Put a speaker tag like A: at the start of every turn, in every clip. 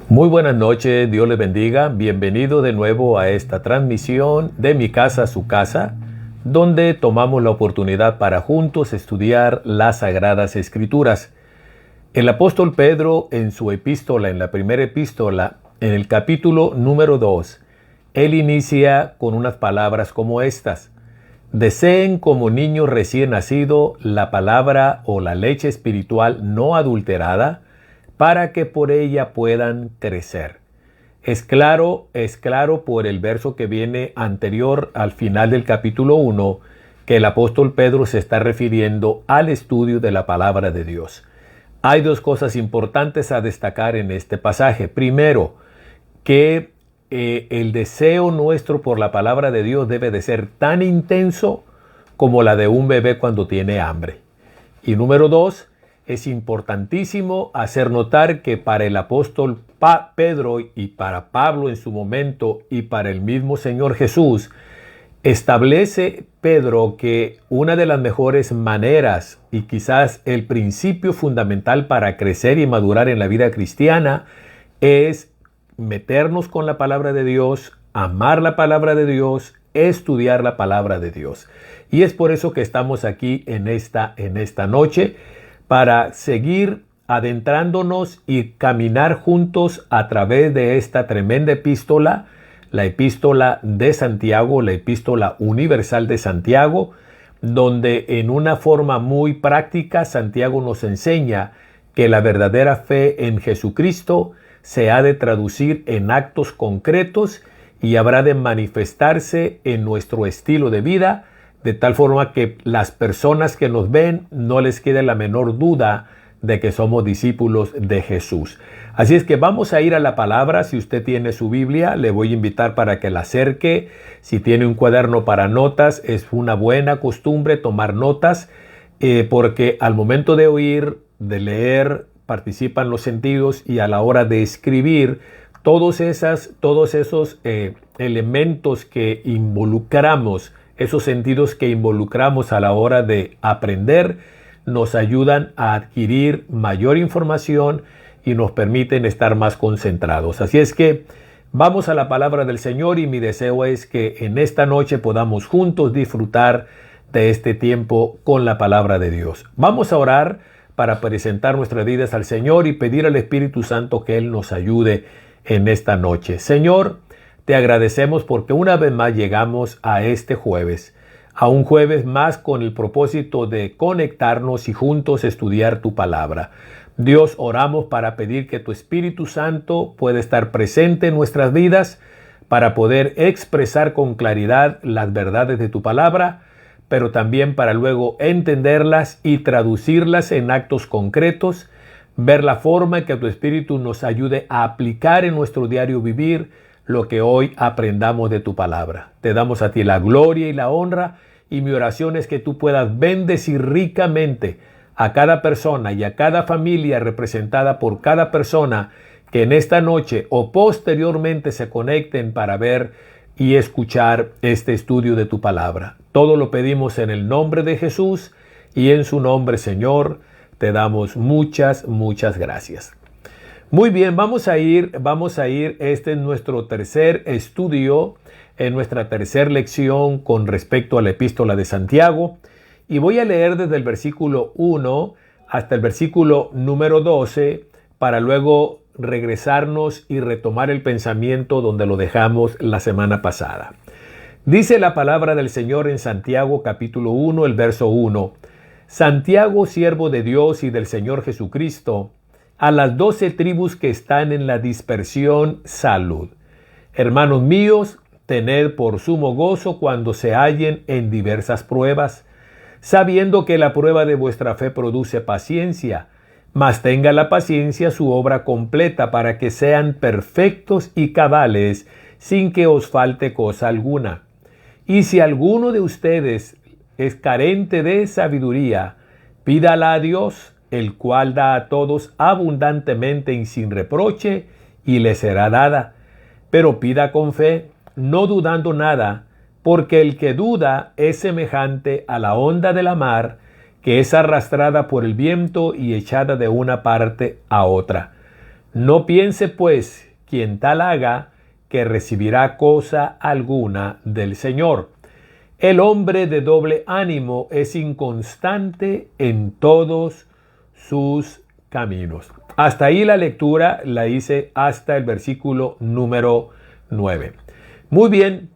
A: Muy buenas noches, Dios les bendiga. Bienvenido de nuevo a esta transmisión de Mi Casa a Su Casa, donde tomamos la oportunidad para juntos estudiar las Sagradas Escrituras. El apóstol Pedro en su epístola, en la primera epístola, en el capítulo número 2, él inicia con unas palabras como estas: deseen como niño recién nacido la palabra o la leche espiritual no adulterada, para que por ella puedan crecer. Es claro por el verso que viene anterior al final del capítulo 1 que el apóstol Pedro se está refiriendo al estudio de la palabra de Dios. Hay dos cosas importantes a destacar en este pasaje. Primero, que el deseo nuestro por la palabra de Dios debe de ser tan intenso como la de un bebé cuando tiene hambre. Y número dos, es importantísimo hacer notar que para el apóstol Pedro y para Pablo en su momento y para el mismo Señor Jesús, establece Pedro que una de las mejores maneras y quizás el principio fundamental para crecer y madurar en la vida cristiana es meternos con la palabra de Dios, amar la palabra de Dios, estudiar la palabra de Dios. Y es por eso que estamos aquí en esta noche, para seguir adentrándonos y caminar juntos a través de esta tremenda epístola, la epístola de Santiago, la epístola universal de Santiago, donde en una forma muy práctica Santiago nos enseña que la verdadera fe en Jesucristo se ha de traducir en actos concretos y habrá de manifestarse en nuestro estilo de vida, de tal forma que las personas que nos ven no les quede la menor duda de que somos discípulos de Jesús. Así es que vamos a ir a la palabra. Si usted tiene su Biblia, le voy a invitar para que la acerque. Si tiene un cuaderno para notas, es una buena costumbre tomar notas, porque al momento de oír, de leer, participan los sentidos, y a la hora de escribir, todos esos elementos que involucramos, esos sentidos que involucramos a la hora de aprender, nos ayudan a adquirir mayor información y nos permiten estar más concentrados. Así es que vamos a la palabra del Señor, y mi deseo es que en esta noche podamos juntos disfrutar de este tiempo con la palabra de Dios. Vamos a orar para presentar nuestras vidas al Señor y pedir al Espíritu Santo que Él nos ayude en esta noche. Señor, te agradecemos porque una vez más llegamos a este jueves, a un jueves más con el propósito de conectarnos y juntos estudiar tu palabra. Dios, oramos para pedir que tu Espíritu Santo pueda estar presente en nuestras vidas para poder expresar con claridad las verdades de tu palabra, pero también para luego entenderlas y traducirlas en actos concretos, ver la forma en que tu Espíritu nos ayude a aplicar en nuestro diario vivir lo que hoy aprendamos de tu palabra. Te damos a ti la gloria y la honra, y mi oración es que tú puedas bendecir ricamente a cada persona y a cada familia representada por cada persona que en esta noche o posteriormente se conecten para ver y escuchar este estudio de tu palabra. Todo lo pedimos en el nombre de Jesús, y en su nombre, Señor, te damos muchas gracias. Muy bien, vamos a ir, este es nuestro tercer estudio, en nuestra tercera lección con respecto a la epístola de Santiago, y voy a leer desde el versículo 1 hasta el versículo número 12, para luego regresarnos y retomar el pensamiento donde lo dejamos la semana pasada. Dice la palabra del Señor en Santiago capítulo 1, el verso 1: Santiago, siervo de Dios y del Señor Jesucristo, a las 12 tribus que están en la dispersión, salud. Hermanos míos, tened por sumo gozo cuando se hallen en diversas pruebas, sabiendo que la prueba de vuestra fe produce paciencia, mas tenga la paciencia su obra completa, para que sean perfectos y cabales, sin que os falte cosa alguna. Y si alguno de ustedes es carente de sabiduría, pídala a Dios, el cual da a todos abundantemente y sin reproche, y le será dada. Pero pida con fe, no dudando nada, porque el que duda es semejante a la onda de la mar, que es arrastrada por el viento y echada de una parte a otra. No piense pues quien tal haga que recibirá cosa alguna del Señor. El hombre de doble ánimo es inconstante en todos sus caminos. Hasta ahí la lectura la hice hasta el versículo número 9. Muy bien,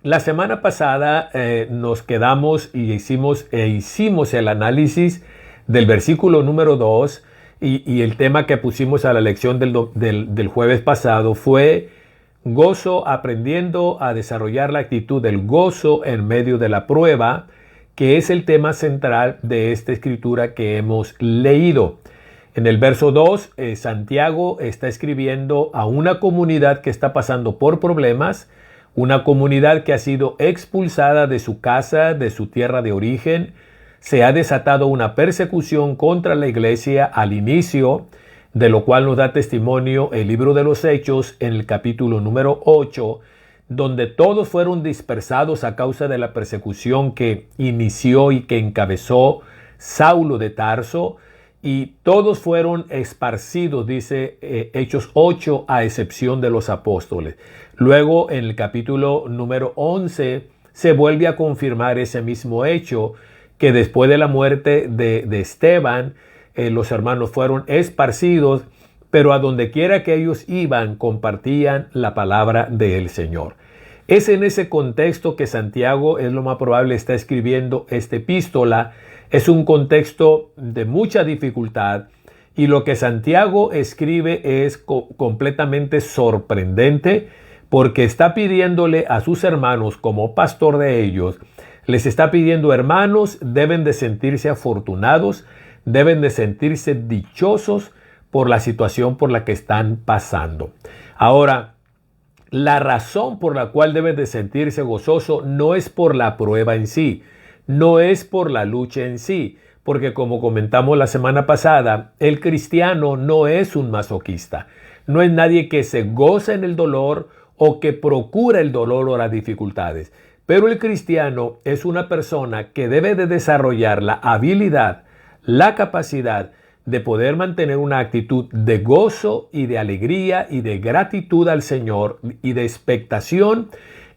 A: la semana pasada nos quedamos y hicimos el análisis del versículo número 2 y el tema que pusimos a la lección del jueves pasado fue gozo, aprendiendo a desarrollar la actitud del gozo en medio de la prueba, que es el tema central de esta escritura que hemos leído. En el verso 2, Santiago está escribiendo a una comunidad que está pasando por problemas, una comunidad que ha sido expulsada de su casa, de su tierra de origen. Se ha desatado una persecución contra la iglesia al inicio, de lo cual nos da testimonio el libro de los Hechos en el capítulo número 8, donde todos fueron dispersados a causa de la persecución que inició y que encabezó Saulo de Tarso, y todos fueron esparcidos, dice Hechos 8, a excepción de los apóstoles. Luego, en el capítulo número 11, se vuelve a confirmar ese mismo hecho, que después de la muerte de Esteban, los hermanos fueron esparcidos, pero a donde quiera que ellos iban, compartían la palabra del Señor. Es en ese contexto que Santiago, es lo más probable, está escribiendo esta epístola. Es un contexto de mucha dificultad, y lo que Santiago escribe es completamente sorprendente, porque está pidiéndole a sus hermanos, como pastor de ellos, les está pidiendo: hermanos, deben de sentirse afortunados, deben de sentirse dichosos por la situación por la que están pasando. Ahora, la razón por la cual deben de sentirse gozoso no es por la prueba en sí, no es por la lucha en sí, porque como comentamos la semana pasada, el cristiano no es un masoquista, no es nadie que se goza en el dolor o que procura el dolor o las dificultades. Pero el cristiano es una persona que debe de desarrollar la habilidad, la capacidad de poder mantener una actitud de gozo y de alegría y de gratitud al Señor y de expectación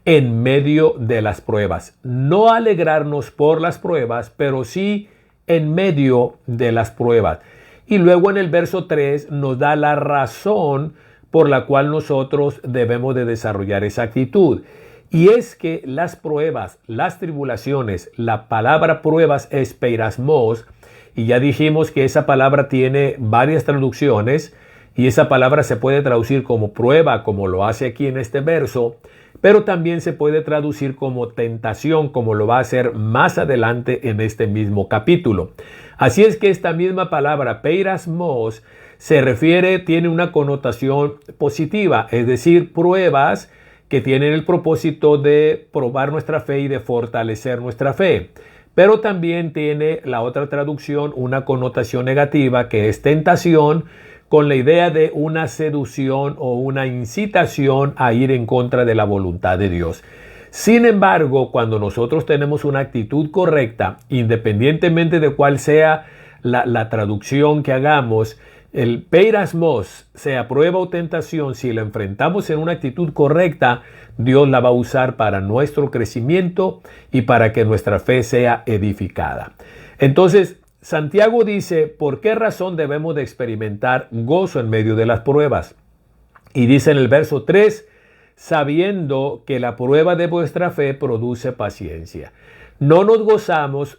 A: en medio de las pruebas. No alegrarnos por las pruebas, pero sí en medio de las pruebas. Y luego en el verso 3 nos da la razón por la cual nosotros debemos de desarrollar esa actitud. Y es que las pruebas, las tribulaciones, la palabra pruebas es peirasmos, y ya dijimos que esa palabra tiene varias traducciones, y esa palabra se puede traducir como prueba, como lo hace aquí en este verso, pero también se puede traducir como tentación, como lo va a hacer más adelante en este mismo capítulo. Así es que esta misma palabra peirasmos tiene una connotación positiva, es decir, pruebas que tienen el propósito de probar nuestra fe y de fortalecer nuestra fe. Pero también tiene la otra traducción una connotación negativa, que es tentación, con la idea de una seducción o una incitación a ir en contra de la voluntad de Dios. Sin embargo, cuando nosotros tenemos una actitud correcta, independientemente de cuál sea la traducción que hagamos, el peirasmos, sea prueba o tentación, si la enfrentamos en una actitud correcta, Dios la va a usar para nuestro crecimiento y para que nuestra fe sea edificada. Entonces, Santiago dice, ¿por qué razón debemos de experimentar gozo en medio de las pruebas? Y dice en el verso 3, sabiendo que la prueba de vuestra fe produce paciencia. No nos gozamos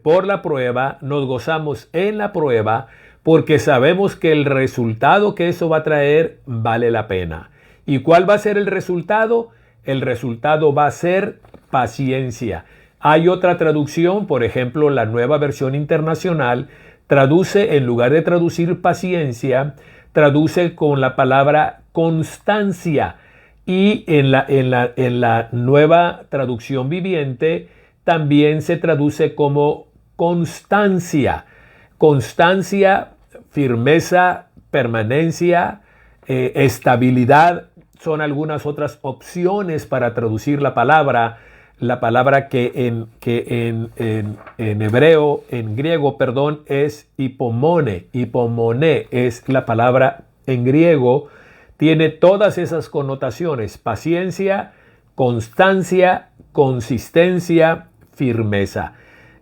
A: por la prueba, nos gozamos en la prueba, porque sabemos que el resultado que eso va a traer vale la pena. ¿Y cuál va a ser el resultado? El resultado va a ser paciencia. Hay otra traducción, por ejemplo, la Nueva Versión Internacional traduce, en lugar de traducir paciencia, traduce con la palabra constancia. Y en la Nueva Traducción Viviente también se traduce como constancia. Constancia, firmeza, permanencia, estabilidad son algunas otras opciones para traducir la palabra. la palabra que en hebreo, en griego, perdón, es hipomone. Hipomone es la palabra en griego, tiene todas esas connotaciones: paciencia, constancia, consistencia, firmeza.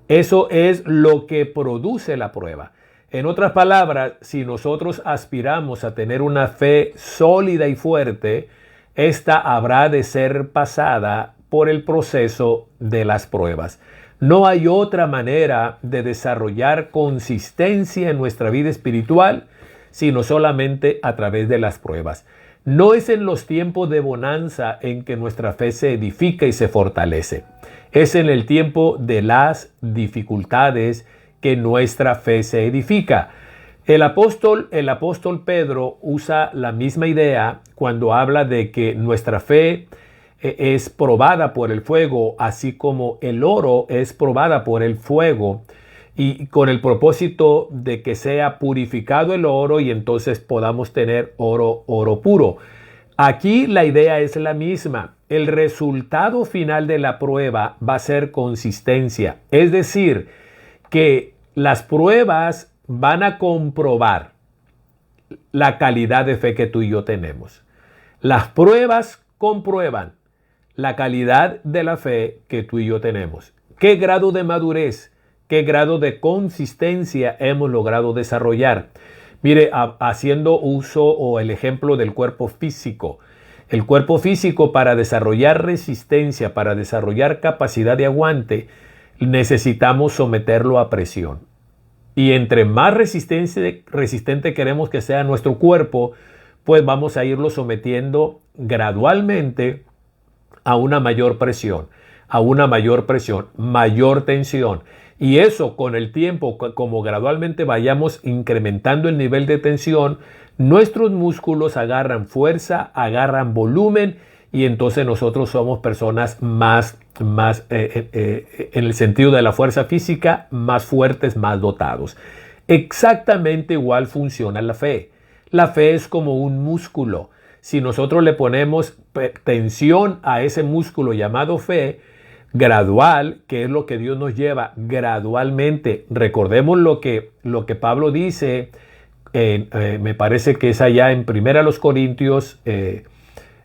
A: Eso es lo que produce la prueba. En otras palabras, si nosotros aspiramos a tener una fe sólida y fuerte, esta habrá de ser pasada por el proceso de las pruebas. No hay otra manera de desarrollar consistencia en nuestra vida espiritual sino solamente a través de las pruebas. No es en los tiempos de bonanza en que nuestra fe se edifica y se fortalece. Es en el tiempo de las dificultades que nuestra fe se edifica. El apóstol Pedro usa la misma idea cuando habla de que nuestra fe es probada por el fuego, así como el oro es probada por el fuego, y con el propósito de que sea purificado el oro y entonces podamos tener oro puro. Aquí la idea es la misma. El resultado final de la prueba va a ser consistencia. Es decir, que las pruebas van a comprobar la calidad de fe que tú y yo tenemos. Las pruebas comprueban la calidad de la fe que tú y yo tenemos. ¿Qué grado de madurez, qué grado de consistencia hemos logrado desarrollar? Mire, haciendo uso o el ejemplo del cuerpo físico. El cuerpo físico, para desarrollar resistencia, para desarrollar capacidad de aguante, necesitamos someterlo a presión. Y entre más resistente queremos que sea nuestro cuerpo, pues vamos a irlo sometiendo gradualmente a una mayor presión, mayor tensión. Y eso, con el tiempo, como gradualmente vayamos incrementando el nivel de tensión, nuestros músculos agarran fuerza, agarran volumen, y entonces nosotros somos personas más en el sentido de la fuerza física, más fuertes, más dotados. Exactamente igual funciona la fe. La fe es como un músculo. Si nosotros le ponemos tensión a ese músculo llamado fe, gradual, que es lo que Dios nos lleva gradualmente. Recordemos lo que Pablo dice, me parece que es allá en 1 Corintios, en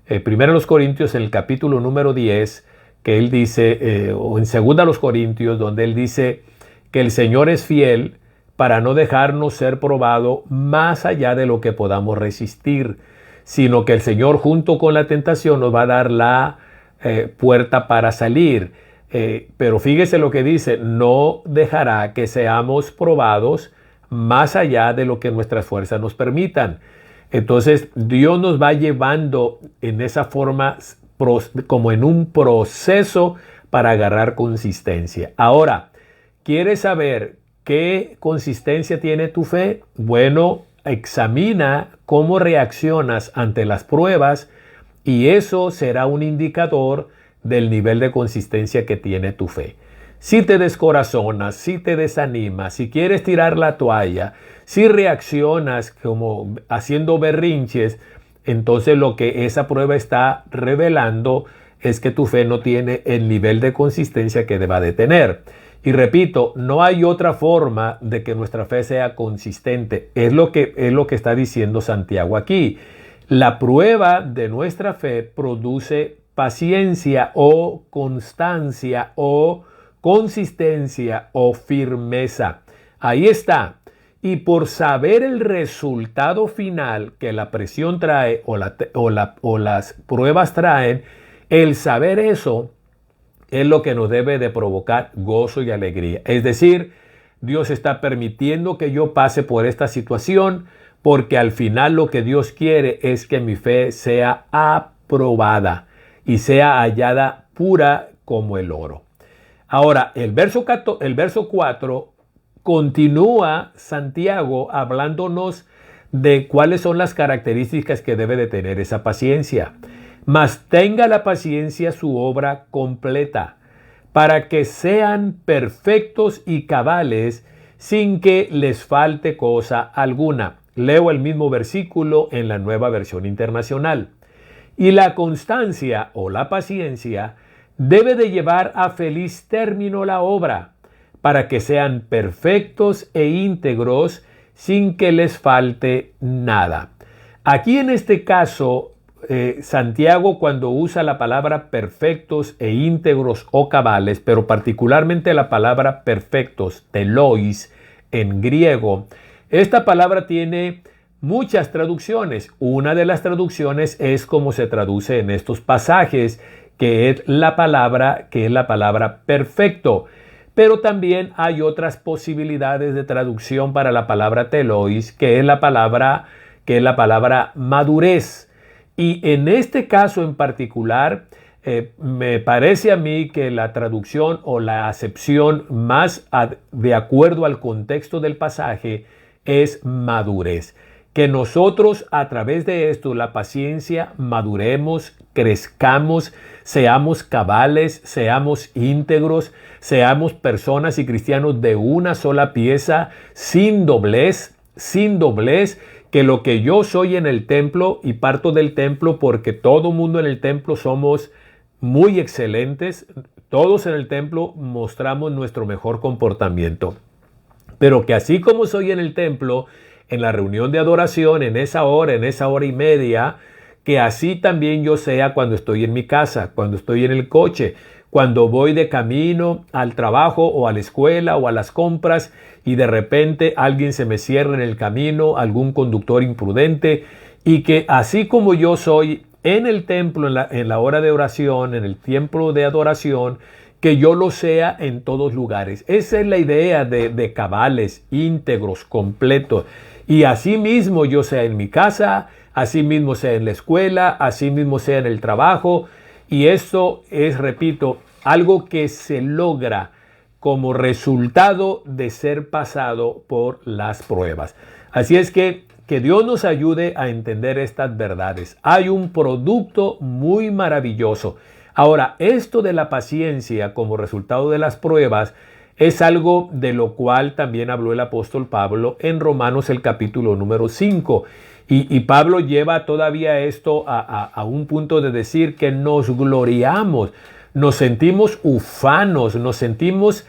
A: el capítulo número 10, que él dice, o en 2 Corintios, donde él dice que el Señor es fiel para no dejarnos ser probado más allá de lo que podamos resistir, sino que el Señor, junto con la tentación, nos va a dar la puerta para salir. Pero fíjese lo que dice: no dejará que seamos probados más allá de lo que nuestras fuerzas nos permitan. Entonces Dios nos va llevando en esa forma, como en un proceso, para agarrar consistencia. Ahora, ¿quieres saber qué consistencia tiene tu fe? Bueno, examina cómo reaccionas ante las pruebas, y eso será un indicador del nivel de consistencia que tiene tu fe. Si te descorazonas, si te desanimas, si quieres tirar la toalla, si reaccionas como haciendo berrinches, entonces lo que esa prueba está revelando es que tu fe no tiene el nivel de consistencia que deba de tener. Y repito, no hay otra forma de que nuestra fe sea consistente. Es lo que está diciendo Santiago aquí. La prueba de nuestra fe produce paciencia o constancia o consistencia o firmeza. Ahí está. Y por saber el resultado final que la presión trae o las pruebas traen, el saber eso es lo que nos debe de provocar gozo y alegría. Es decir, Dios está permitiendo que yo pase por esta situación, porque al final lo que Dios quiere es que mi fe sea aprobada y sea hallada pura como el oro. Ahora, el verso 4 continúa Santiago hablándonos de cuáles son las características que debe de tener esa paciencia. Mas tenga la paciencia su obra completa, para que sean perfectos y cabales, sin que les falte cosa alguna. Leo el mismo versículo en la Nueva Versión Internacional. Y la constancia o la paciencia debe de llevar a feliz término la obra, para que sean perfectos e íntegros sin que les falte nada. Aquí en este caso, Santiago, cuando usa la palabra perfectos e íntegros o cabales, pero particularmente la palabra perfectos, telois, en griego, esta palabra tiene muchas traducciones. Una de las traducciones es como se traduce en estos pasajes, que es la palabra perfecto. Pero también hay otras posibilidades de traducción para la palabra telois, que es la palabra madurez. Y en este caso en particular, me parece a mí que la traducción o la acepción más de acuerdo al contexto del pasaje es madurez. Que nosotros a través de esto, la paciencia, maduremos, crezcamos, seamos cabales, seamos íntegros, seamos personas y cristianos de una sola pieza, sin doblez, que lo que yo soy en el templo, y parto del templo porque todo mundo en el templo somos muy excelentes, todos en el templo mostramos nuestro mejor comportamiento, pero que así como soy en el templo, en la reunión de adoración, en esa hora y media, que así también yo sea cuando estoy en mi casa, cuando estoy en el coche, cuando voy de camino al trabajo o a la escuela o a las compras y de repente alguien se me cierra en el camino, algún conductor imprudente, y que así como yo soy en el templo, en la hora de oración, en el tiempo de adoración, que yo lo sea en todos lugares. Esa es la idea de cabales, íntegros, completos. Y así mismo yo sea en mi casa, así mismo sea en la escuela, así mismo sea en el trabajo. Y esto es, repito, algo que se logra como resultado de ser pasado por las pruebas. Así es que Dios nos ayude a entender estas verdades. Hay un producto muy maravilloso. Ahora, esto de la paciencia como resultado de las pruebas es algo de lo cual también habló el apóstol Pablo en Romanos el capítulo número 5. Y Pablo lleva todavía esto a un punto de decir que nos gloriamos, nos sentimos ufanos, nos sentimos,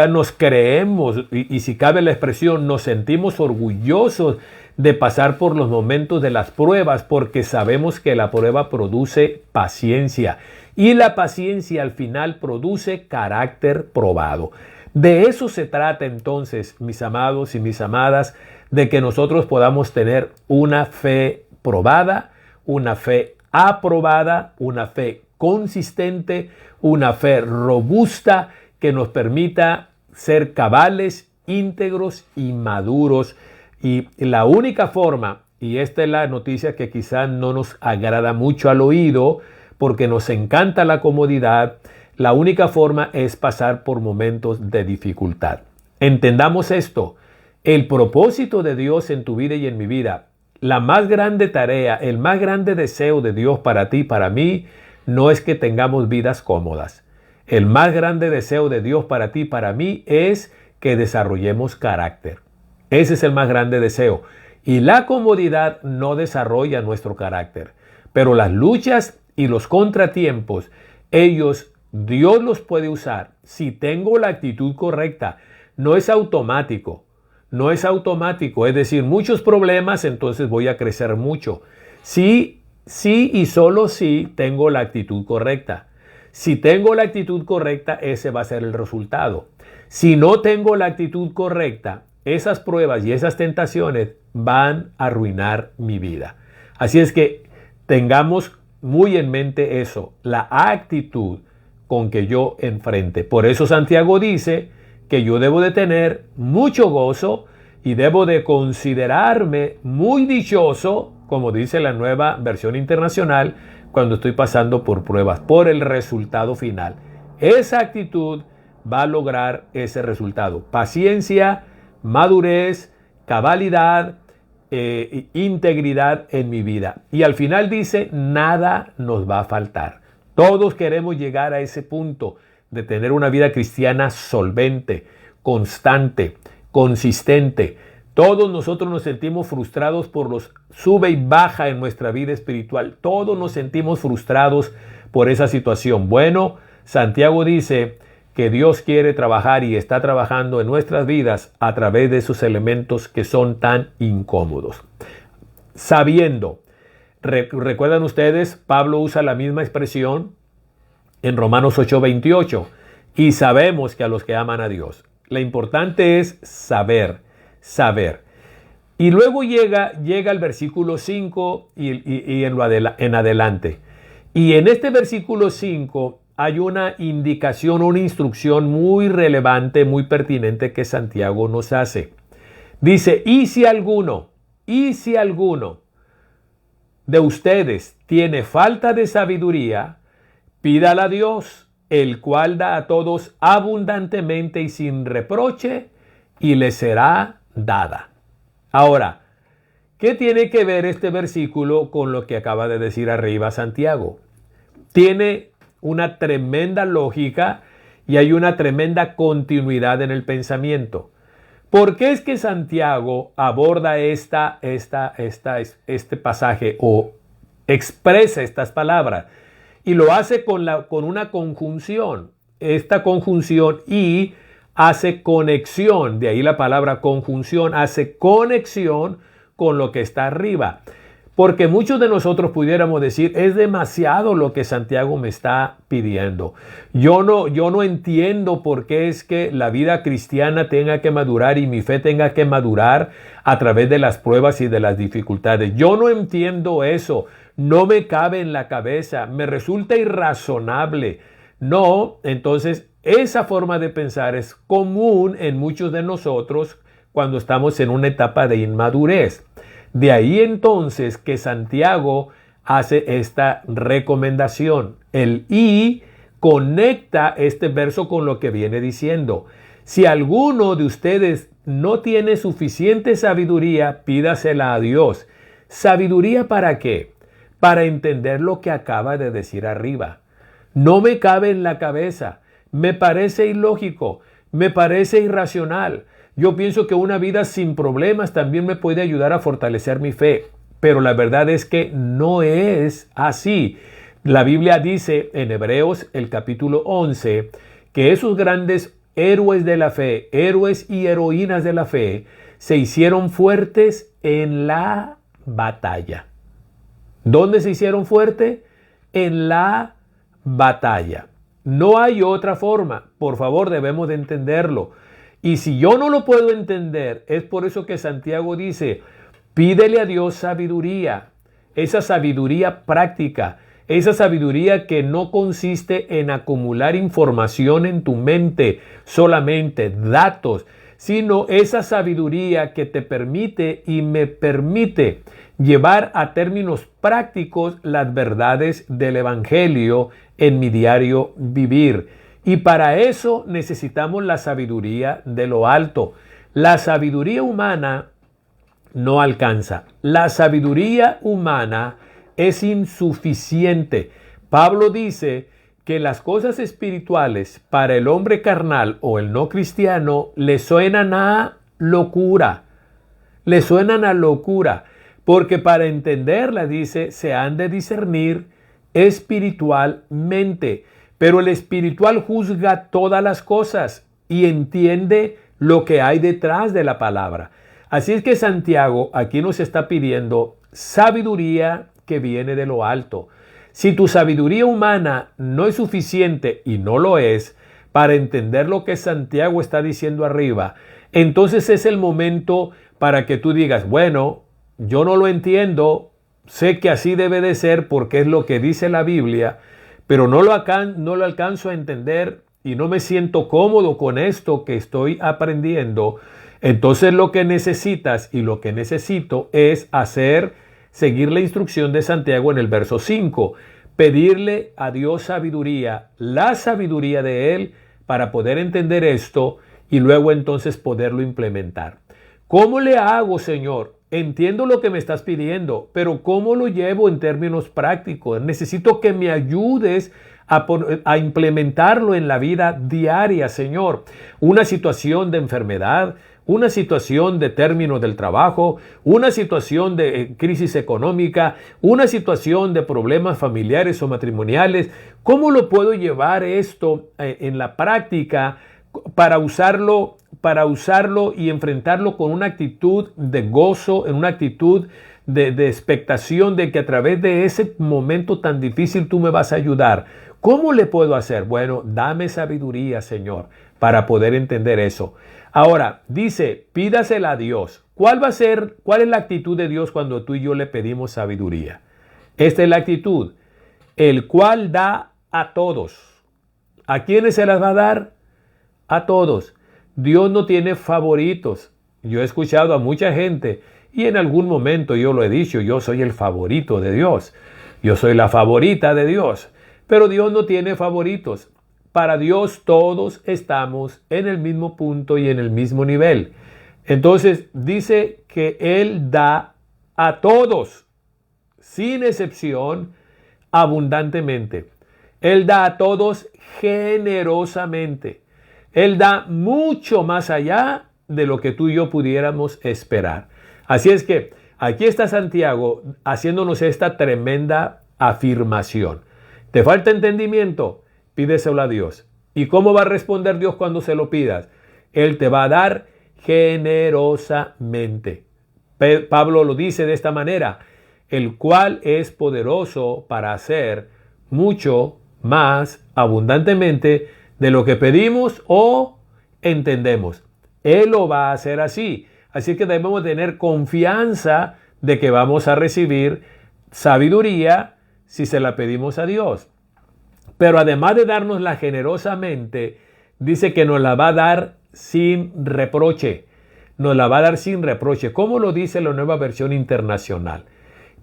A: nos creemos, y si cabe la expresión, nos sentimos orgullosos de pasar por los momentos de las pruebas, porque sabemos que la prueba produce paciencia. Y la paciencia al final produce carácter probado. De eso se trata entonces, mis amados y mis amadas, de que nosotros podamos tener una fe probada, una fe aprobada, una fe consistente, una fe robusta que nos permita ser cabales, íntegros y maduros. Y la única forma, y esta es la noticia que quizás no nos agrada mucho al oído, porque nos encanta la comodidad, la única forma es pasar por momentos de dificultad. Entendamos esto, el propósito de Dios en tu vida y en mi vida, la más grande tarea, el más grande deseo de Dios para ti y para mí, no es que tengamos vidas cómodas. El más grande deseo de Dios para ti y para mí es que desarrollemos carácter. Ese es el más grande deseo. Y la comodidad no desarrolla nuestro carácter. Pero las luchas y los contratiempos, Dios los puede usar si tengo la actitud correcta. No es automático. Es decir, muchos problemas, entonces voy a crecer mucho. Sí y solo si tengo la actitud correcta. Si tengo la actitud correcta, ese va a ser el resultado. Si no tengo la actitud correcta, esas pruebas y esas tentaciones van a arruinar mi vida. Así es que tengamos muy en mente eso, la actitud con que yo enfrente. Por eso Santiago dice que yo debo de tener mucho gozo y debo de considerarme muy dichoso, como dice la Nueva Versión Internacional, cuando estoy pasando por pruebas, por el resultado final. Esa actitud va a lograr ese resultado. Paciencia, madurez, cabalidad, integridad en mi vida. Y al final dice, nada nos va a faltar. Todos queremos llegar a ese punto de tener una vida cristiana solvente, constante, consistente. Todos nosotros nos sentimos frustrados por los sube y baja en nuestra vida espiritual. Todos nos sentimos frustrados por esa situación. Bueno, Santiago dice que Dios quiere trabajar y está trabajando en nuestras vidas a través de esos elementos que son tan incómodos. Sabiendo, recuerdan ustedes, Pablo usa la misma expresión en Romanos 8:28, y sabemos que a los que aman a Dios. Lo importante es saber. Y luego llega el versículo 5 y en adelante. Y en este versículo 5 hay una indicación, una instrucción muy relevante, muy pertinente que Santiago nos hace. Dice, y si alguno de ustedes tiene falta de sabiduría, pídala a Dios, el cual da a todos abundantemente y sin reproche, y le será dada. Ahora, ¿qué tiene que ver este versículo con lo que acaba de decir arriba Santiago? Tiene una tremenda lógica y hay una tremenda continuidad en el pensamiento. ¿Por qué es que Santiago aborda este pasaje o expresa estas palabras? Y lo hace con una conjunción. Esta conjunción y hace conexión, de ahí la palabra conjunción, hace conexión con lo que está arriba. Porque muchos de nosotros pudiéramos decir, es demasiado lo que Santiago me está pidiendo. Yo no entiendo por qué es que la vida cristiana tenga que madurar y mi fe tenga que madurar a través de las pruebas y de las dificultades. Yo no entiendo eso. No me cabe en la cabeza. Me resulta irrazonable. No, entonces esa forma de pensar es común en muchos de nosotros cuando estamos en una etapa de inmadurez. De ahí entonces que Santiago hace esta recomendación. El y conecta este verso con lo que viene diciendo. Si alguno de ustedes no tiene suficiente sabiduría, pídasela a Dios. ¿Sabiduría para qué? Para entender lo que acaba de decir arriba. No me cabe en la cabeza. Me parece ilógico. Me parece irracional. Yo pienso que una vida sin problemas también me puede ayudar a fortalecer mi fe, pero la verdad es que no es así. La Biblia dice en Hebreos, el capítulo 11, que esos grandes héroes de la fe, héroes y heroínas de la fe, se hicieron fuertes en la batalla. ¿Dónde se hicieron fuertes? En la batalla. No hay otra forma. Por favor, debemos de entenderlo. Y si yo no lo puedo entender, es por eso que Santiago dice, pídele a Dios sabiduría, esa sabiduría práctica, esa sabiduría que no consiste en acumular información en tu mente, solamente datos, sino esa sabiduría que te permite y me permite llevar a términos prácticos las verdades del Evangelio en mi diario vivir. Y para eso necesitamos la sabiduría de lo alto. La sabiduría humana no alcanza. La sabiduría humana es insuficiente. Pablo dice que las cosas espirituales para el hombre carnal o el no cristiano le suenan a locura. Le suenan a locura. Porque para entenderla, dice, se han de discernir espiritualmente. Pero el espiritual juzga todas las cosas y entiende lo que hay detrás de la palabra. Así es que Santiago aquí nos está pidiendo sabiduría que viene de lo alto. Si tu sabiduría humana no es suficiente, y no lo es, para entender lo que Santiago está diciendo arriba, entonces es el momento para que tú digas, bueno, yo no lo entiendo, sé que así debe de ser porque es lo que dice la Biblia, pero no lo alcanzo a entender y no me siento cómodo con esto que estoy aprendiendo. Entonces lo que necesitas y lo que necesito es seguir la instrucción de Santiago en el verso 5. Pedirle a Dios sabiduría, la sabiduría de Él para poder entender esto y luego entonces poderlo implementar. ¿Cómo le hago, Señor? Entiendo lo que me estás pidiendo, pero ¿cómo lo llevo en términos prácticos? Necesito que me ayudes a implementarlo en la vida diaria, Señor. Una situación de enfermedad, una situación de término del trabajo, una situación de crisis económica, una situación de problemas familiares o matrimoniales. ¿Cómo lo puedo llevar esto en la práctica para usarlo y enfrentarlo con una actitud de gozo, en una actitud de expectación de que a través de ese momento tan difícil tú me vas a ayudar? ¿Cómo le puedo hacer? Bueno, dame sabiduría, Señor, para poder entender eso. Ahora, dice, pídasela a Dios. ¿Cuál es la actitud de Dios cuando tú y yo le pedimos sabiduría? Esta es la actitud, el cual da a todos. ¿A quiénes se las va a dar? A todos. Dios no tiene favoritos. Yo he escuchado a mucha gente y en algún momento yo lo he dicho, yo soy el favorito de Dios. Yo soy la favorita de Dios. Pero Dios no tiene favoritos. Para Dios todos estamos en el mismo punto y en el mismo nivel. Entonces dice que Él da a todos, sin excepción, abundantemente. Él da a todos generosamente. Él da mucho más allá de lo que tú y yo pudiéramos esperar. Así es que aquí está Santiago haciéndonos esta tremenda afirmación. ¿Te falta entendimiento? Pídeselo a Dios. ¿Y cómo va a responder Dios cuando se lo pidas? Él te va a dar generosamente. Pablo lo dice de esta manera, el cual es poderoso para hacer mucho más abundantemente de lo que pedimos o entendemos. Él lo va a hacer así. Así que debemos tener confianza de que vamos a recibir sabiduría si se la pedimos a Dios. Pero además de dárnosla generosamente, dice que nos la va a dar sin reproche. Nos la va a dar sin reproche. ¿Cómo lo dice la Nueva Versión Internacional?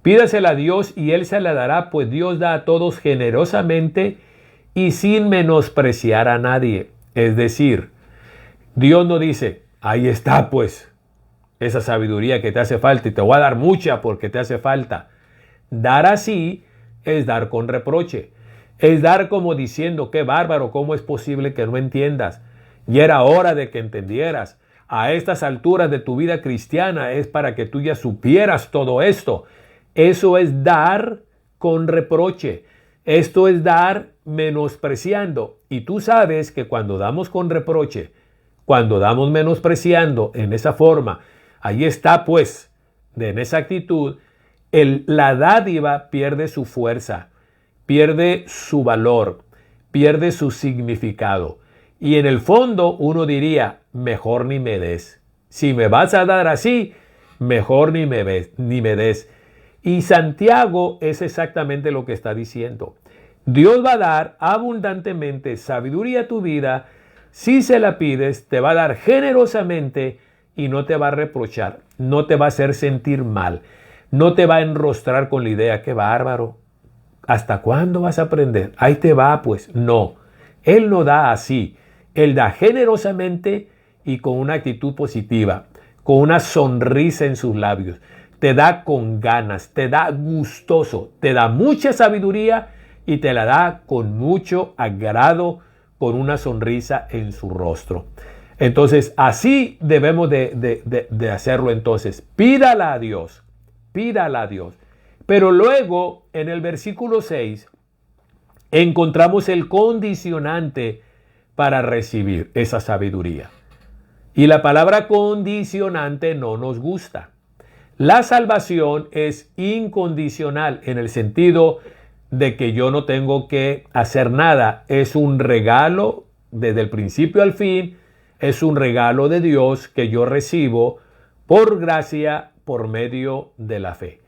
A: Pídasela a Dios y Él se la dará, pues Dios da a todos generosamente y sin menospreciar a nadie. Es decir, Dios no dice, ahí está pues esa sabiduría que te hace falta y te voy a dar mucha porque te hace falta. Dar así es dar con reproche. Es dar como diciendo, qué bárbaro, ¿cómo es posible que no entiendas? Y era hora de que entendieras. A estas alturas de tu vida cristiana es para que tú ya supieras todo esto. Eso es dar con reproche. Esto es dar menospreciando. Y tú sabes que cuando damos con reproche, cuando damos menospreciando en esa forma, ahí está pues, en esa actitud, la dádiva pierde su fuerza, pierde su valor, pierde su significado. Y en el fondo uno diría, mejor ni me des. Si me vas a dar así, mejor ni me des. Y Santiago es exactamente lo que está diciendo. Dios va a dar abundantemente sabiduría a tu vida. Si se la pides, te va a dar generosamente y no te va a reprochar, no te va a hacer sentir mal, no te va a enrostrar con la idea, qué bárbaro. ¿Hasta cuándo vas a aprender? Ahí te va, pues. No, Él no da así. Él da generosamente y con una actitud positiva, con una sonrisa en sus labios. Te da con ganas, te da gustoso, te da mucha sabiduría y te la da con mucho agrado, con una sonrisa en su rostro. Entonces, así debemos de hacerlo entonces. Pídala a Dios, pídala a Dios. Pero luego, en el versículo 6, encontramos el condicionante para recibir esa sabiduría. Y la palabra condicionante no nos gusta. La salvación es incondicional en el sentido de que yo no tengo que hacer nada. Es un regalo desde el principio al fin. Es un regalo de Dios que yo recibo por gracia por medio de la fe.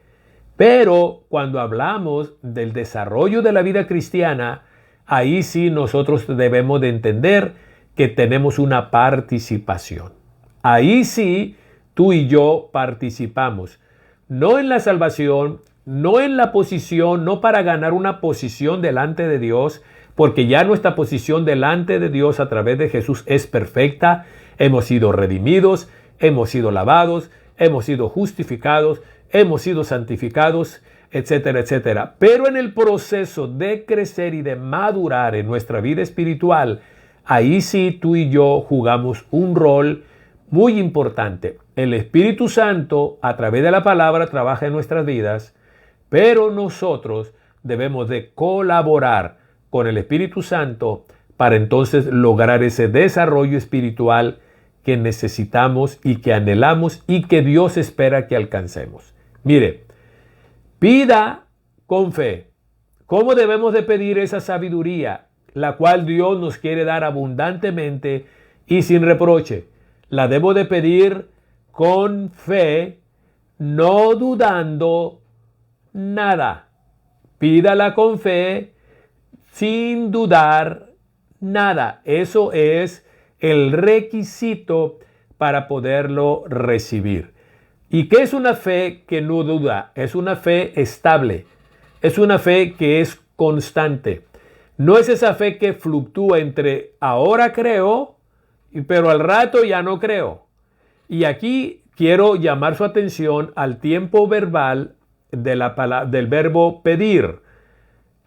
A: Pero cuando hablamos del desarrollo de la vida cristiana, ahí sí nosotros debemos de entender que tenemos una participación. Ahí sí tú y yo participamos. No en la salvación, no en la posición, no para ganar una posición delante de Dios, porque ya nuestra posición delante de Dios a través de Jesús es perfecta. Hemos sido redimidos, hemos sido lavados, hemos sido justificados, hemos sido santificados, etcétera, etcétera. Pero en el proceso de crecer y de madurar en nuestra vida espiritual, ahí sí tú y yo jugamos un rol Muy importante. El Espíritu Santo, a través de la palabra, trabaja en nuestras vidas, pero nosotros debemos de colaborar con el Espíritu Santo para entonces lograr ese desarrollo espiritual que necesitamos y que anhelamos y que Dios espera que alcancemos. Mire, pida con fe. ¿Cómo debemos de pedir esa sabiduría, la cual Dios nos quiere dar abundantemente y sin reproche? La debo de pedir con fe, no dudando nada. Pídala con fe, sin dudar nada. Eso es el requisito para poderlo recibir. ¿Y qué es una fe que no duda? Es una fe estable. Es una fe que es constante. No es esa fe que fluctúa entre ahora creo, pero al rato ya no creo. Y aquí quiero llamar su atención al tiempo verbal del verbo pedir.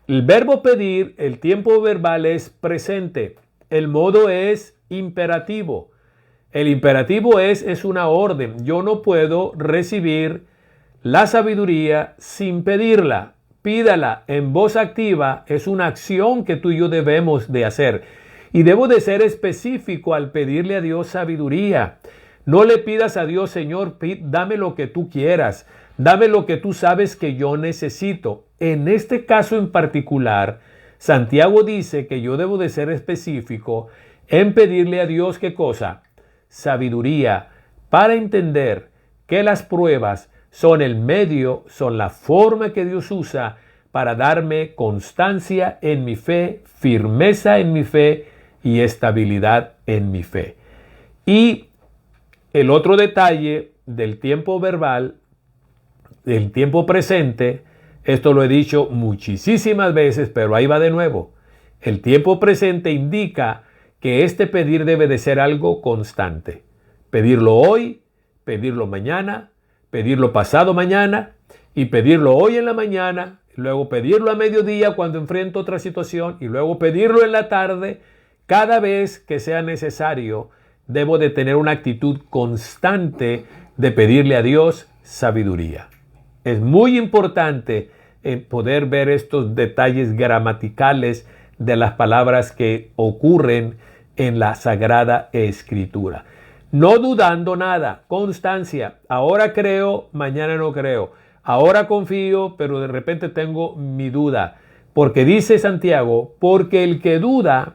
A: El verbo pedir, el tiempo verbal es presente. El modo es imperativo. El imperativo es una orden. Yo no puedo recibir la sabiduría sin pedirla. Pídala en voz activa. Es una acción que tú y yo debemos de hacer. Y debo de ser específico al pedirle a Dios sabiduría. No le pidas a Dios, Señor, dame lo que tú quieras. Dame lo que tú sabes que yo necesito. En este caso en particular, Santiago dice que yo debo de ser específico en pedirle a Dios, ¿qué cosa? Sabiduría, para entender que las pruebas son el medio, son la forma que Dios usa para darme constancia en mi fe, firmeza en mi fe y estabilidad en mi fe. Y el otro detalle del tiempo verbal, del tiempo presente, esto lo he dicho muchísimas veces, pero ahí va de nuevo. El tiempo presente indica que este pedir debe de ser algo constante. Pedirlo hoy, pedirlo mañana, pedirlo pasado mañana y pedirlo hoy en la mañana, luego pedirlo a mediodía cuando enfrento otra situación y luego pedirlo en la tarde. Cada vez que sea necesario, debo de tener una actitud constante de pedirle a Dios sabiduría. Es muy importante poder ver estos detalles gramaticales de las palabras que ocurren en la Sagrada Escritura. No dudando nada, constancia. Ahora creo, mañana no creo. Ahora confío, pero de repente tengo mi duda. Porque dice Santiago, porque el que duda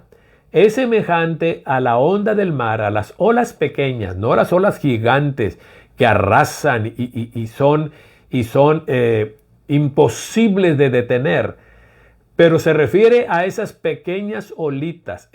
A: es semejante a la onda del mar, a las olas pequeñas, no las olas gigantes que arrasan y son imposibles de detener, pero se refiere a esas pequeñas olitas,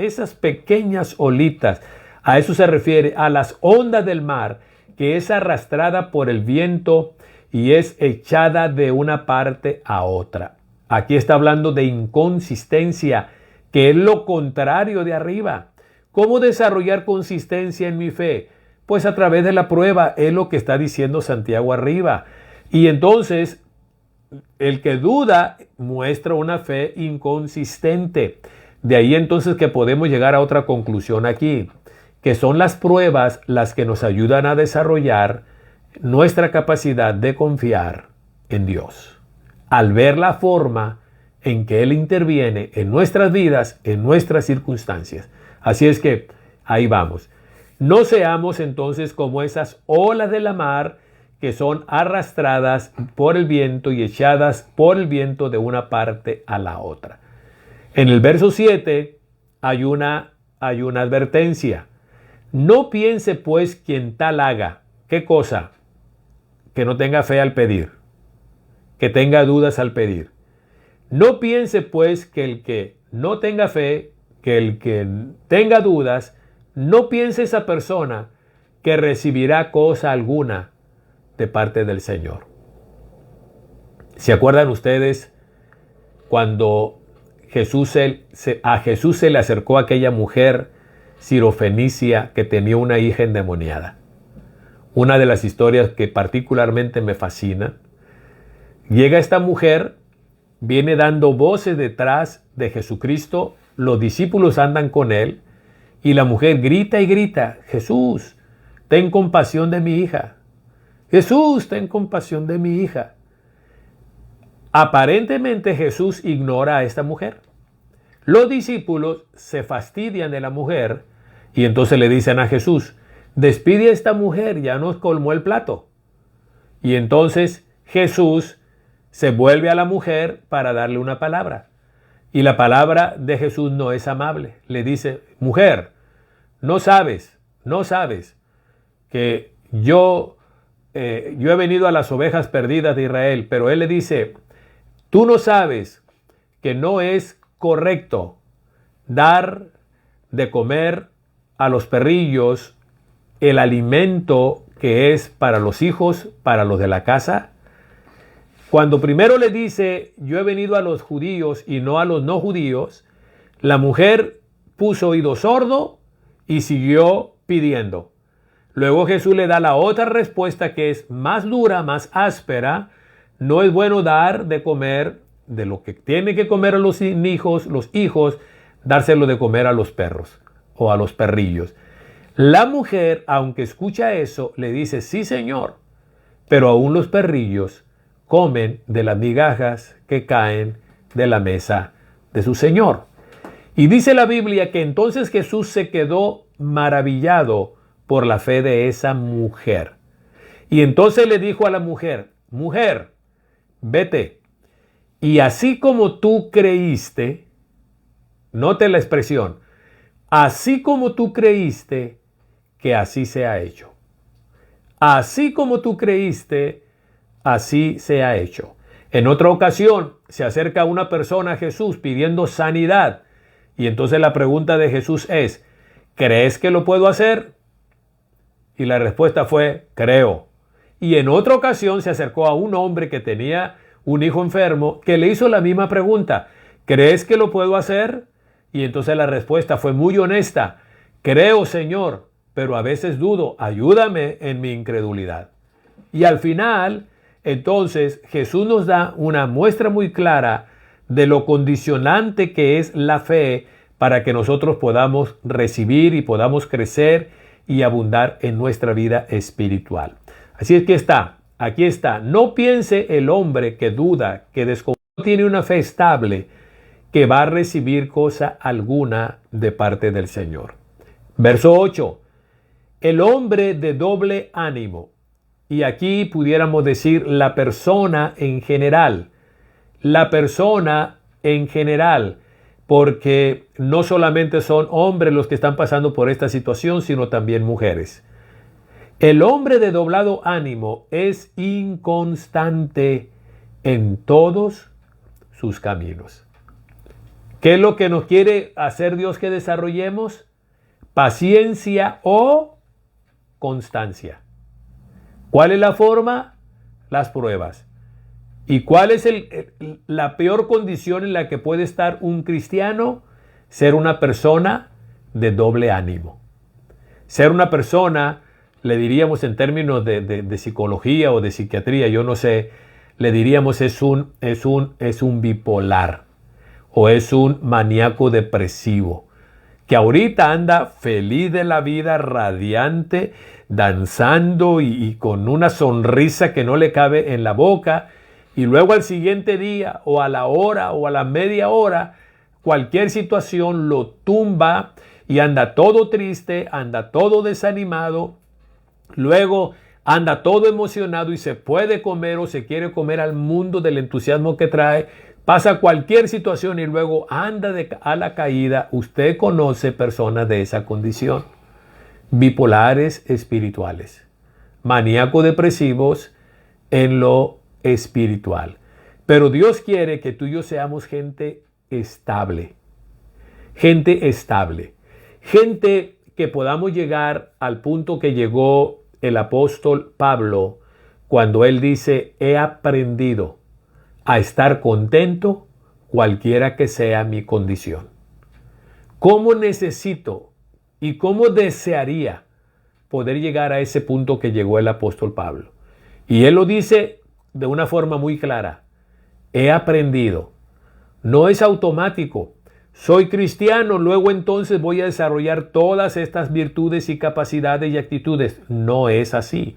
A: a eso se refiere, a las ondas del mar, que es arrastrada por el viento y es echada de una parte a otra. Aquí está hablando de inconsistencia, que es lo contrario de arriba. ¿Cómo desarrollar consistencia en mi fe? Pues a través de la prueba, es lo que está diciendo Santiago arriba. Y entonces, el que duda muestra una fe inconsistente. De ahí entonces que podemos llegar a otra conclusión aquí, que son las pruebas las que nos ayudan a desarrollar nuestra capacidad de confiar en Dios. Al ver la forma en que Él interviene en nuestras vidas, en nuestras circunstancias. Así es que ahí vamos. No seamos entonces como esas olas de la mar que son arrastradas por el viento y echadas por el viento de una parte a la otra. En el verso 7 hay una advertencia. No piense pues quien tal haga. ¿Qué cosa? Que no tenga fe al pedir. Que tenga dudas al pedir. No piense pues que el que no tenga fe, que el que tenga dudas, no piense esa persona que recibirá cosa alguna de parte del Señor. ¿Se acuerdan ustedes cuando a Jesús se le acercó aquella mujer sirofenicia que tenía una hija endemoniada? Una de las historias que particularmente me fascina. Llega esta mujer, viene dando voces detrás de Jesucristo, los discípulos andan con él y la mujer grita y grita, Jesús, ten compasión de mi hija. Jesús, ten compasión de mi hija. Aparentemente Jesús ignora a esta mujer. Los discípulos se fastidian de la mujer y entonces le dicen a Jesús, despide a esta mujer, ya nos colmó el plato. Y entonces Jesús se vuelve a la mujer para darle una palabra. Y la palabra de Jesús no es amable. Le dice, mujer, no sabes que yo he venido a las ovejas perdidas de Israel. Pero él le dice, tú no sabes que no es correcto dar de comer a los perrillos el alimento que es para los hijos, para los de la casa. Cuando primero le dice, yo he venido a los judíos y no a los no judíos, la mujer puso oído sordo y siguió pidiendo. Luego Jesús le da la otra respuesta que es más dura, más áspera. No es bueno dar de comer de lo que tiene que comer a los hijos, dárselo de comer a los perros o a los perrillos. La mujer, aunque escucha eso, le dice, sí señor, pero aún los perrillos comen de las migajas que caen de la mesa de su señor. Y dice la Biblia que entonces Jesús se quedó maravillado por la fe de esa mujer. Y entonces le dijo a la mujer, mujer, vete, y así como tú creíste, note la expresión, así como tú creíste, que así se ha hecho. Así como tú creíste, así se ha hecho. En otra ocasión se acerca una persona a Jesús pidiendo sanidad. Y entonces la pregunta de Jesús es, ¿crees que lo puedo hacer? Y la respuesta fue, creo. Y en otra ocasión se acercó a un hombre que tenía un hijo enfermo que le hizo la misma pregunta, ¿crees que lo puedo hacer? Y entonces la respuesta fue muy honesta, creo Señor, pero a veces dudo, ayúdame en mi incredulidad. Y al final, entonces, Jesús nos da una muestra muy clara de lo condicionante que es la fe para que nosotros podamos recibir y podamos crecer y abundar en nuestra vida espiritual. Así es que aquí está. No piense el hombre que duda, que desconfía, no tiene una fe estable, que va a recibir cosa alguna de parte del Señor. Verso 8. El hombre de doble ánimo. Y aquí pudiéramos decir la persona en general. La persona en general. Porque no solamente son hombres los que están pasando por esta situación, sino también mujeres. El hombre de doblado ánimo es inconstante en todos sus caminos. ¿Qué es lo que nos quiere hacer Dios que desarrollemos? Paciencia o constancia. ¿Cuál es la forma? Las pruebas. ¿Y cuál es la peor condición en la que puede estar un cristiano? Ser una persona de doble ánimo. Ser una persona, le diríamos en términos de psicología o de psiquiatría, yo no sé, le diríamos es un bipolar o es un maníaco depresivo, que ahorita anda feliz de la vida, radiante, danzando y con una sonrisa que no le cabe en la boca, y luego al siguiente día o a la hora o a la media hora, cualquier situación lo tumba y anda todo triste, anda todo desanimado, luego anda todo emocionado y se puede comer o se quiere comer al mundo del entusiasmo que trae, pasa cualquier situación y luego anda a la caída. Usted conoce personas de esa condición, bipolares espirituales, maníacos depresivos en lo espiritual. Pero Dios quiere que tú y yo seamos gente estable, gente que podamos llegar al punto que llegó el apóstol Pablo cuando él dice, he aprendido a estar contento cualquiera que sea mi condición. ¿Cómo necesito y cómo desearía poder llegar a ese punto que llegó el apóstol Pablo? Y él lo dice de una forma muy clara. He aprendido. No es automático. soy cristiano, luego entonces voy a desarrollar todas estas virtudes y capacidades y actitudes. No es así.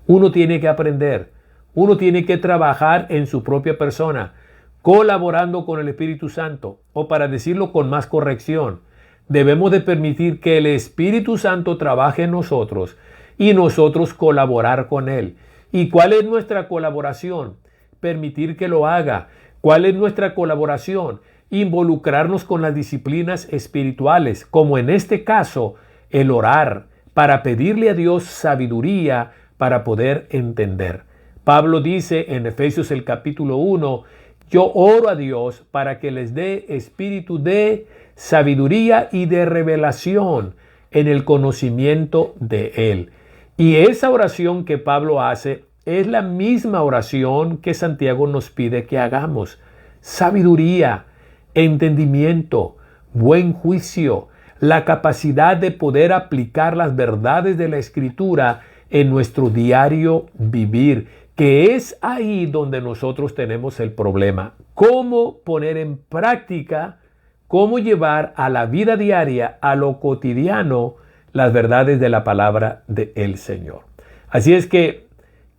A: Uno tiene que aprender, uno tiene que trabajar en su propia persona, colaborando con el Espíritu Santo, o para decirlo con más corrección, debemos de permitir que el Espíritu Santo trabaje en nosotros y nosotros colaborar con Él. ¿Y cuál es nuestra colaboración? Permitir que lo haga. ¿Cuál es nuestra colaboración? Involucrarnos con las disciplinas espirituales, como en este caso el orar, para pedirle a Dios sabiduría para poder entender. Pablo dice en Efesios el capítulo 1, yo oro a Dios para que les dé espíritu de sabiduría y de revelación en el conocimiento de Él. Y esa oración que Pablo hace es la misma oración que Santiago nos pide que hagamos. Sabiduría, entendimiento, buen juicio, la capacidad de poder aplicar las verdades de la Escritura en nuestro diario vivir, que es ahí donde nosotros tenemos el problema. ¿Cómo poner en práctica, cómo llevar a la vida diaria, a lo cotidiano, las verdades de la palabra del Señor? Así es que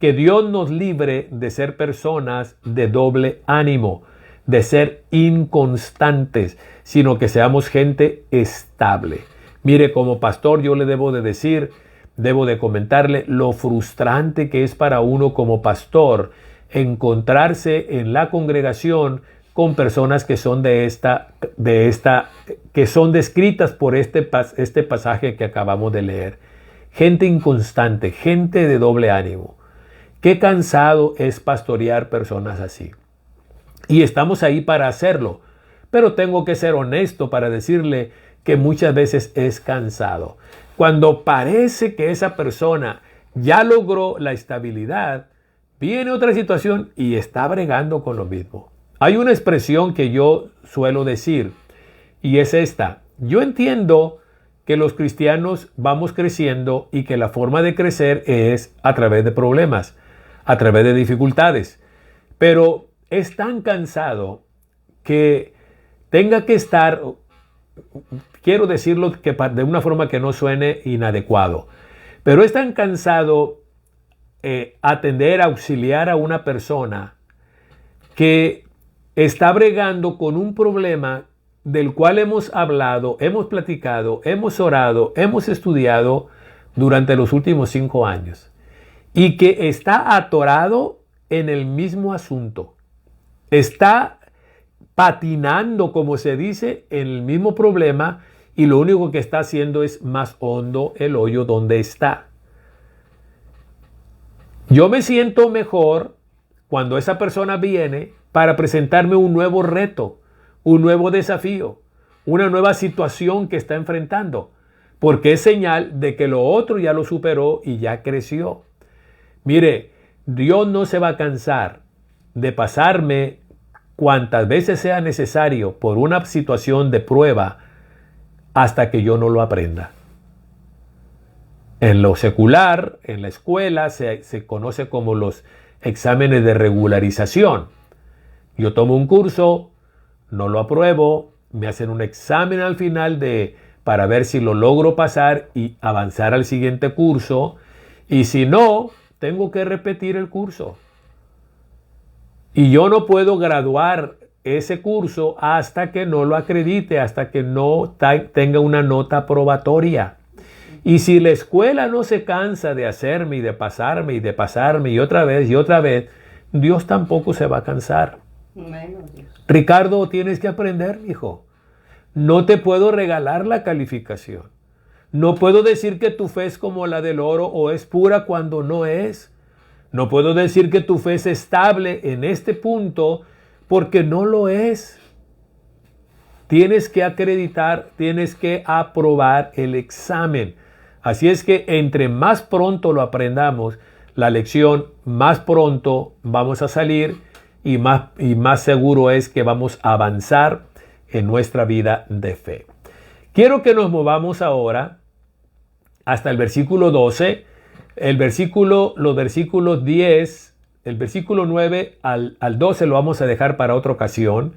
A: Dios nos libre de ser personas de doble ánimo, de ser inconstantes, sino que seamos gente estable. Mire, como pastor yo le debo de decir, debo de comentarle lo frustrante que es para uno como pastor encontrarse en la congregación con personas que son que son descritas por este pasaje que acabamos de leer. Gente inconstante, gente de doble ánimo. Qué cansado es pastorear personas así. Y estamos ahí para hacerlo, pero tengo que ser honesto para decirle que muchas veces es cansado. Cuando parece que esa persona ya logró la estabilidad, viene otra situación y está bregando con lo mismo. Hay una expresión que yo suelo decir y es esta. Yo entiendo que los cristianos vamos creciendo y que la forma de crecer es a través de problemas, a través de dificultades. Pero es tan cansado que tenga que estar, quiero decirlo que de una forma que no suene inadecuado, pero es tan cansado atender, auxiliar a una persona que está bregando con un problema del cual hemos hablado, hemos platicado, hemos orado, hemos estudiado durante los últimos 5 años y que está atorado en el mismo asunto. Está patinando, como se dice, en el mismo problema y lo único que está haciendo es más hondo el hoyo donde está. Yo me siento mejor cuando esa persona viene para presentarme un nuevo reto, un nuevo desafío, una nueva situación que está enfrentando, porque es señal de que lo otro ya lo superó y ya creció. Mire, Dios no se va a cansar de pasarme cuantas veces sea necesario por una situación de prueba hasta que yo no lo aprenda. En lo secular, en la escuela, se conoce como los exámenes de regularización. Yo tomo un curso, no lo apruebo, me hacen un examen al final para ver si lo logro pasar y avanzar al siguiente curso. Y si no, tengo que repetir el curso. Y yo no puedo graduar ese curso hasta que no lo acredite, hasta que no tenga una nota aprobatoria. Y si la escuela no se cansa de hacerme y de pasarme y de pasarme y otra vez, Dios tampoco se va a cansar. Ricardo, tienes que aprender, hijo. No te puedo regalar la calificación. No puedo decir que tu fe es como la del oro o es pura cuando no es. No puedo decir que tu fe es estable en este punto porque no lo es. Tienes que acreditar, tienes que aprobar el examen. Así es que entre más pronto lo aprendamos, la lección, más pronto vamos a salir y más seguro es que vamos a avanzar en nuestra vida de fe. Quiero que nos movamos ahora hasta el versículo 12. Los versículos 10, el versículo 9 al 12 lo vamos a dejar para otra ocasión.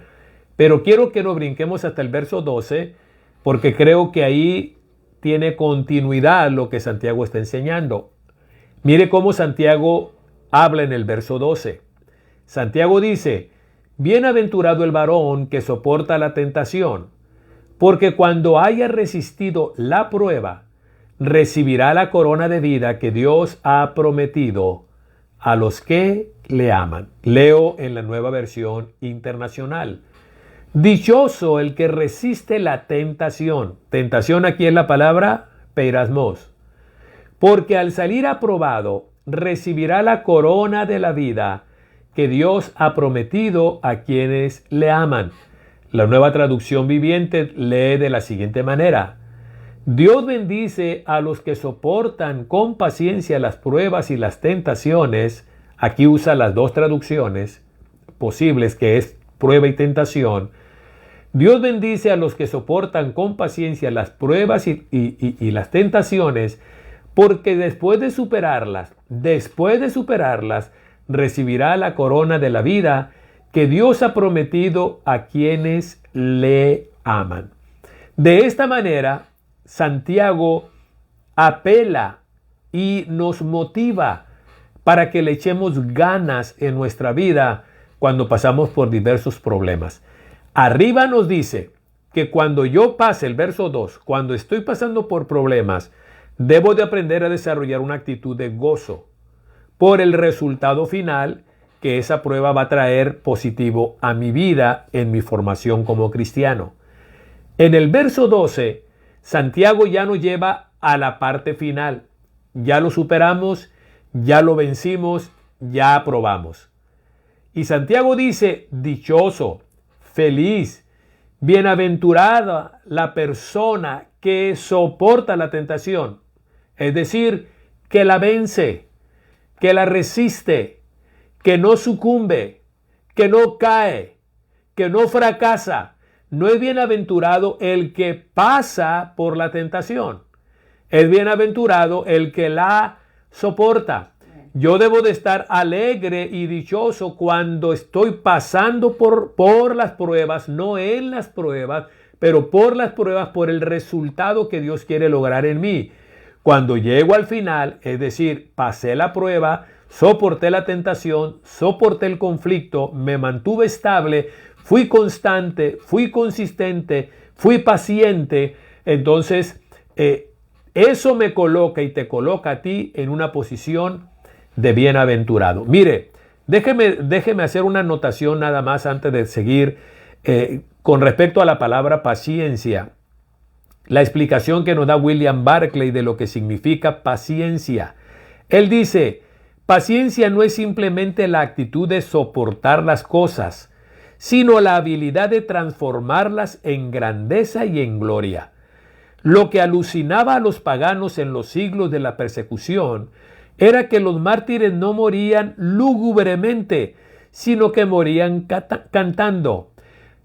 A: Pero quiero que nos brinquemos hasta el verso 12, porque creo que ahí tiene continuidad lo que Santiago está enseñando. Mire cómo Santiago habla en el verso 12. Santiago dice: bienaventurado el varón que soporta la tentación, porque cuando haya resistido la prueba, recibirá la corona de vida que Dios ha prometido a los que le aman. Leo en la Nueva Versión Internacional. Dichoso el que resiste la tentación. Tentación aquí es la palabra peirasmos. Porque al salir aprobado, recibirá la corona de la vida que Dios ha prometido a quienes le aman. La Nueva Traducción Viviente lee de la siguiente manera: Dios bendice a los que soportan con paciencia las pruebas y las tentaciones. Aquí usa las dos traducciones posibles, que es prueba y tentación. Dios bendice a los que soportan con paciencia las pruebas y las tentaciones, porque después de superarlas, recibirá la corona de la vida que Dios ha prometido a quienes le aman. De esta manera, Santiago apela y nos motiva para que le echemos ganas en nuestra vida cuando pasamos por diversos problemas. Arriba nos dice que cuando yo pase, el verso 2, cuando estoy pasando por problemas, debo de aprender a desarrollar una actitud de gozo por el resultado final que esa prueba va a traer positivo a mi vida en mi formación como cristiano. En el verso 12, Santiago ya nos lleva a la parte final. Ya lo superamos, ya lo vencimos, ya aprobamos. Y Santiago dice: dichoso, feliz, bienaventurada la persona que soporta la tentación. Es decir, que la vence, que la resiste, que no sucumbe, que no cae, que no fracasa. No es bienaventurado el que pasa por la tentación. Es bienaventurado el que la soporta. Yo debo de estar alegre y dichoso cuando estoy pasando por las pruebas, no en las pruebas, pero por las pruebas, por el resultado que Dios quiere lograr en mí. Cuando llego al final, es decir, pasé la prueba, soporté la tentación, soporté el conflicto, me mantuve estable, fui constante, fui consistente, fui paciente, entonces eso me coloca y te coloca a ti en una posición de bienaventurado. Mire, déjeme hacer una anotación nada más antes de seguir con respecto a la palabra paciencia. La explicación que nos da William Barclay de lo que significa paciencia. Él dice: paciencia no es simplemente la actitud de soportar las cosas, sino la habilidad de transformarlas en grandeza y en gloria. Lo que alucinaba a los paganos en los siglos de la persecución era que los mártires no morían lúgubremente, sino que morían cantando.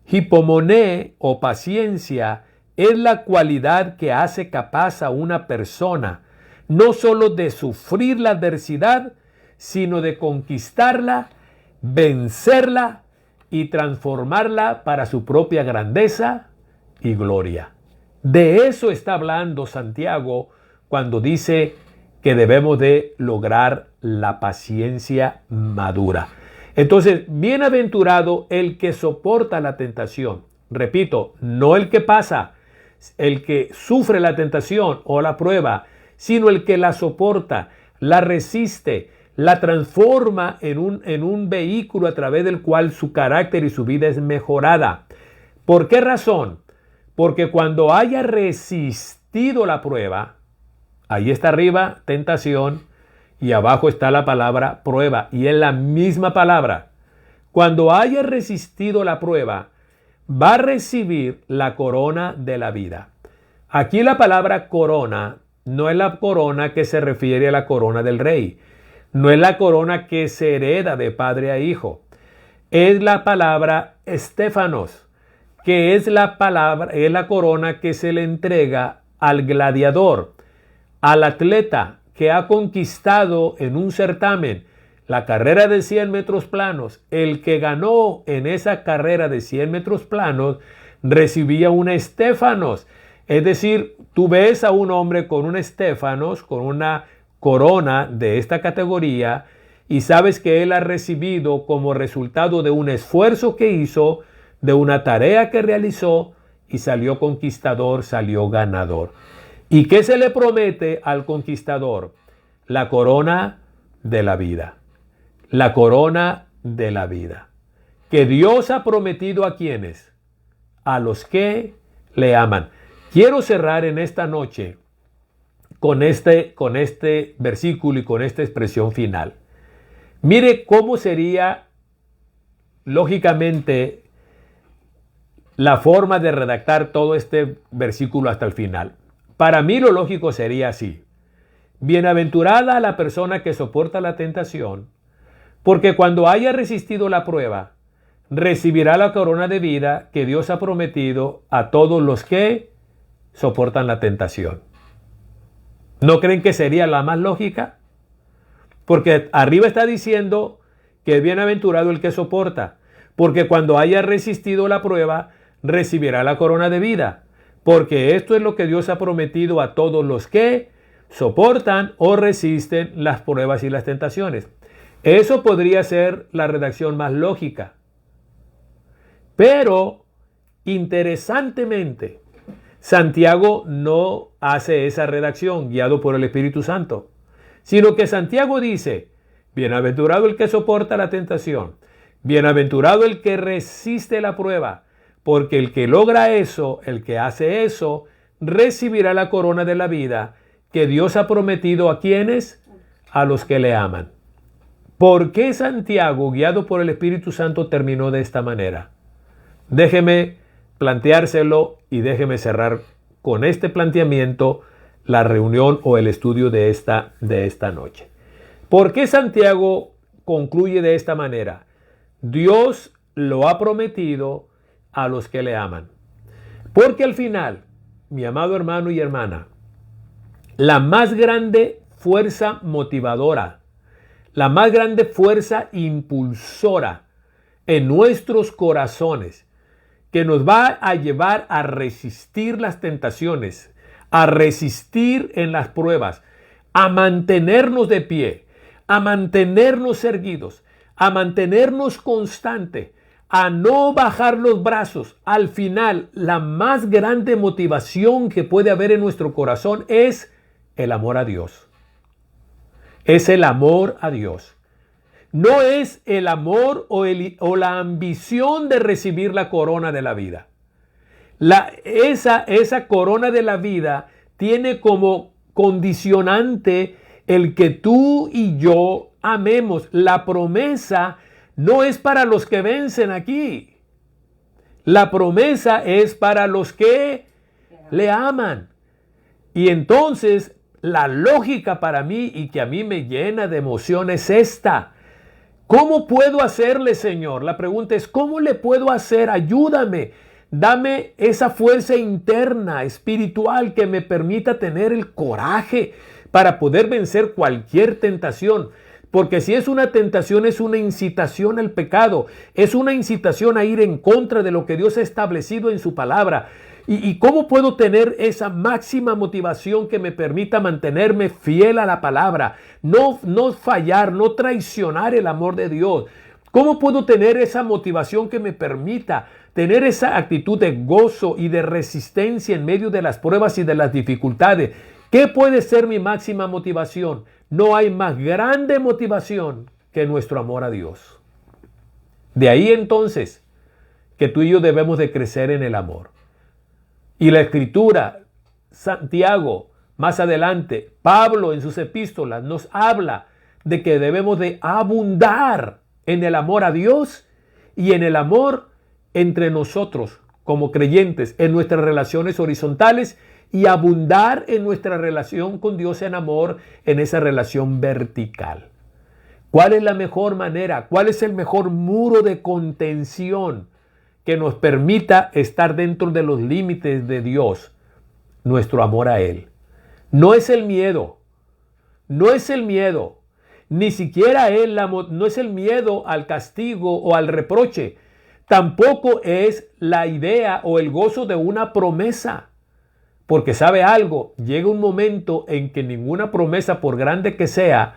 A: Hipomoné o paciencia es la cualidad que hace capaz a una persona no solo de sufrir la adversidad, sino de conquistarla, vencerla y transformarla para su propia grandeza y gloria. De eso está hablando Santiago cuando dice que debemos de lograr la paciencia madura. Entonces, bienaventurado el que soporta la tentación. Repito, no el que pasa, el que sufre la tentación o la prueba, sino el que la soporta, la resiste, la transforma en un vehículo a través del cual su carácter y su vida es mejorada. ¿Por qué razón? Porque cuando haya resistido la prueba, ahí está arriba tentación y abajo está la palabra prueba, y es la misma palabra. Cuando haya resistido la prueba, va a recibir la corona de la vida. Aquí la palabra corona no es la corona que se refiere a la corona del rey. No es la corona que se hereda de padre a hijo. Es la palabra estéfanos, que es la corona que se le entrega al gladiador, al atleta que ha conquistado en un certamen la carrera de 100 metros planos, el que ganó en esa carrera de 100 metros planos recibía un estéfanos. Es decir, tú ves a un hombre con un estéfanos, con una corona de esta categoría, y sabes que él ha recibido como resultado de un esfuerzo que hizo, de una tarea que realizó, y salió conquistador, salió ganador. ¿Y qué se le promete al conquistador? La corona de la vida. La corona de la vida. Que Dios ha prometido ¿a quiénes? A los que le aman. Quiero cerrar en esta noche con este versículo y con esta expresión final. Mire cómo sería lógicamente la forma de redactar todo este versículo hasta el final. Para mí lo lógico sería así. Bienaventurada la persona que soporta la tentación, porque cuando haya resistido la prueba, recibirá la corona de vida que Dios ha prometido a todos los que soportan la tentación. ¿No creen que sería la más lógica? Porque arriba está diciendo que es bienaventurado el que soporta, porque cuando haya resistido la prueba, recibirá la corona de vida, porque esto es lo que Dios ha prometido a todos los que soportan o resisten las pruebas y las tentaciones. Eso podría ser la redacción más lógica. Pero, interesantemente, Santiago no hace esa redacción guiado por el Espíritu Santo, sino que Santiago dice, bienaventurado el que soporta la tentación, bienaventurado el que resiste la prueba, porque el que logra eso, el que hace eso, recibirá la corona de la vida que Dios ha prometido a quienes, a los que le aman. ¿Por qué Santiago, guiado por el Espíritu Santo, terminó de esta manera? Déjeme planteárselo y déjeme cerrar con este planteamiento la reunión o el estudio de esta noche. ¿Por qué Santiago concluye de esta manera? Dios lo ha prometido a los que le aman. Porque al final, mi amado hermano y hermana, la más grande fuerza motivadora, la más grande fuerza impulsora en nuestros corazones, que nos va a llevar a resistir las tentaciones, a resistir en las pruebas, a mantenernos de pie, a mantenernos erguidos, a mantenernos constante, a no bajar los brazos. Al final, la más grande motivación que puede haber en nuestro corazón es el amor a Dios. Es el amor a Dios. No es el amor o la ambición de recibir la corona de la vida. Esa corona de la vida tiene como condicionante el que tú y yo amemos. La promesa no es para los que vencen aquí. La promesa es para los que le aman. Y entonces la lógica para mí y que a mí me llena de emoción es esta. ¿Cómo puedo hacerle, Señor? La pregunta es, ¿cómo le puedo hacer? Ayúdame. Dame esa fuerza interna, espiritual, que me permita tener el coraje para poder vencer cualquier tentación. Porque si es una tentación, es una incitación al pecado. Es una incitación a ir en contra de lo que Dios ha establecido en su palabra. ¿Y cómo puedo tener esa máxima motivación que me permita mantenerme fiel a la palabra? No fallar, no traicionar el amor de Dios. ¿Cómo puedo tener esa motivación que me permita tener esa actitud de gozo y de resistencia en medio de las pruebas y de las dificultades? ¿Qué puede ser mi máxima motivación? No hay más grande motivación que nuestro amor a Dios. De ahí entonces que tú y yo debemos de crecer en el amor. Y la Escritura, Santiago, más adelante, Pablo en sus epístolas nos habla de que debemos de abundar en el amor a Dios y en el amor entre nosotros como creyentes, en nuestras relaciones horizontales, y abundar en nuestra relación con Dios en amor, en esa relación vertical. ¿Cuál es la mejor manera? ¿Cuál es el mejor muro de contención que nos permita estar dentro de los límites de Dios? Nuestro amor a Él. No es el miedo. No es el miedo. Ni siquiera no es el miedo al castigo o al reproche. Tampoco es la idea o el gozo de una promesa. Porque sabe algo, llega un momento en que ninguna promesa, por grande que sea,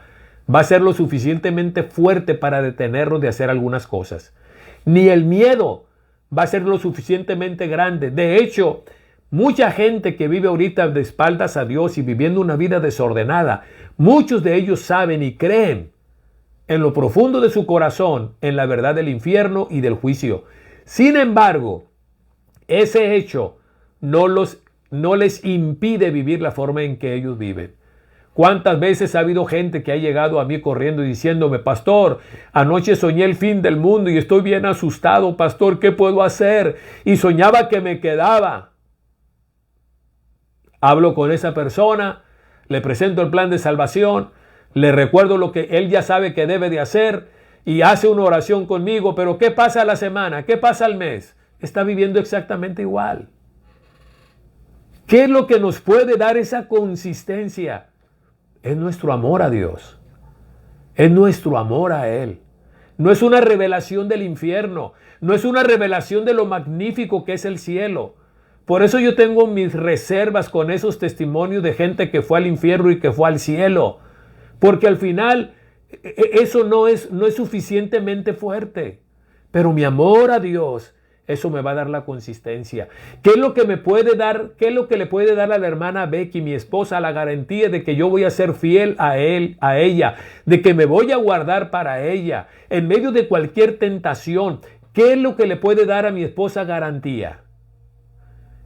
A: va a ser lo suficientemente fuerte para detenernos de hacer algunas cosas. Ni el miedo va a ser lo suficientemente grande. De hecho, mucha gente que vive ahorita de espaldas a Dios y viviendo una vida desordenada, muchos de ellos saben y creen en lo profundo de su corazón en la verdad del infierno y del juicio. Sin embargo, ese hecho no les impide vivir la forma en que ellos viven. ¿Cuántas veces ha habido gente que ha llegado a mí corriendo y diciéndome: pastor, anoche soñé el fin del mundo y estoy bien asustado, pastor, ¿qué puedo hacer? Y soñaba que me quedaba. Hablo con esa persona, le presento el plan de salvación, le recuerdo lo que él ya sabe que debe de hacer y hace una oración conmigo, pero ¿qué pasa a la semana? ¿Qué pasa al mes? Está viviendo exactamente igual. ¿Qué es lo que nos puede dar esa consistencia? Es nuestro amor a Dios. Es nuestro amor a Él. No es una revelación del infierno. No es una revelación de lo magnífico que es el cielo. Por eso yo tengo mis reservas con esos testimonios de gente que fue al infierno y que fue al cielo. Porque al final eso no es suficientemente fuerte. Pero mi amor a Dios, eso me va a dar la consistencia. ¿Qué es lo que me puede dar? ¿Qué es lo que le puede dar a la hermana Becky, mi esposa, la garantía de que yo voy a ser fiel a ella, de que me voy a guardar para ella en medio de cualquier tentación? ¿Qué es lo que le puede dar a mi esposa garantía?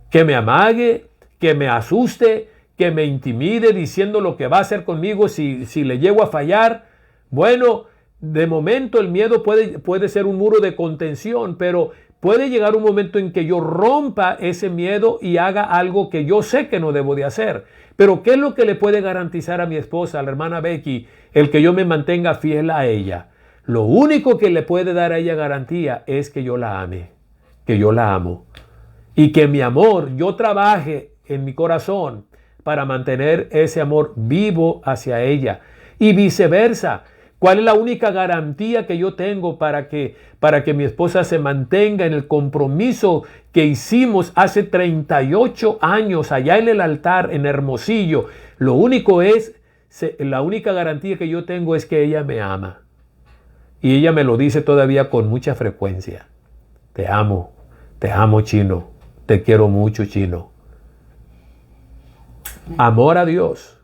A: Que me amague, que me asuste, que me intimide diciendo lo que va a hacer conmigo si le llego a fallar. Bueno, de momento el miedo puede ser un muro de contención, pero puede llegar un momento en que yo rompa ese miedo y haga algo que yo sé que no debo de hacer. Pero ¿qué es lo que le puede garantizar a mi esposa, a la hermana Becky, el que yo me mantenga fiel a ella? Lo único que le puede dar a ella garantía es que yo la ame, que yo la amo. Y que mi amor, yo trabaje en mi corazón para mantener ese amor vivo hacia ella. Y viceversa. ¿Cuál es la única garantía que yo tengo para que mi esposa se mantenga en el compromiso que hicimos hace 38 años allá en el altar en Hermosillo? La única garantía que yo tengo es que ella me ama. Y ella me lo dice todavía con mucha frecuencia. Te amo, Chino. Te quiero mucho, Chino. Amor a Dios.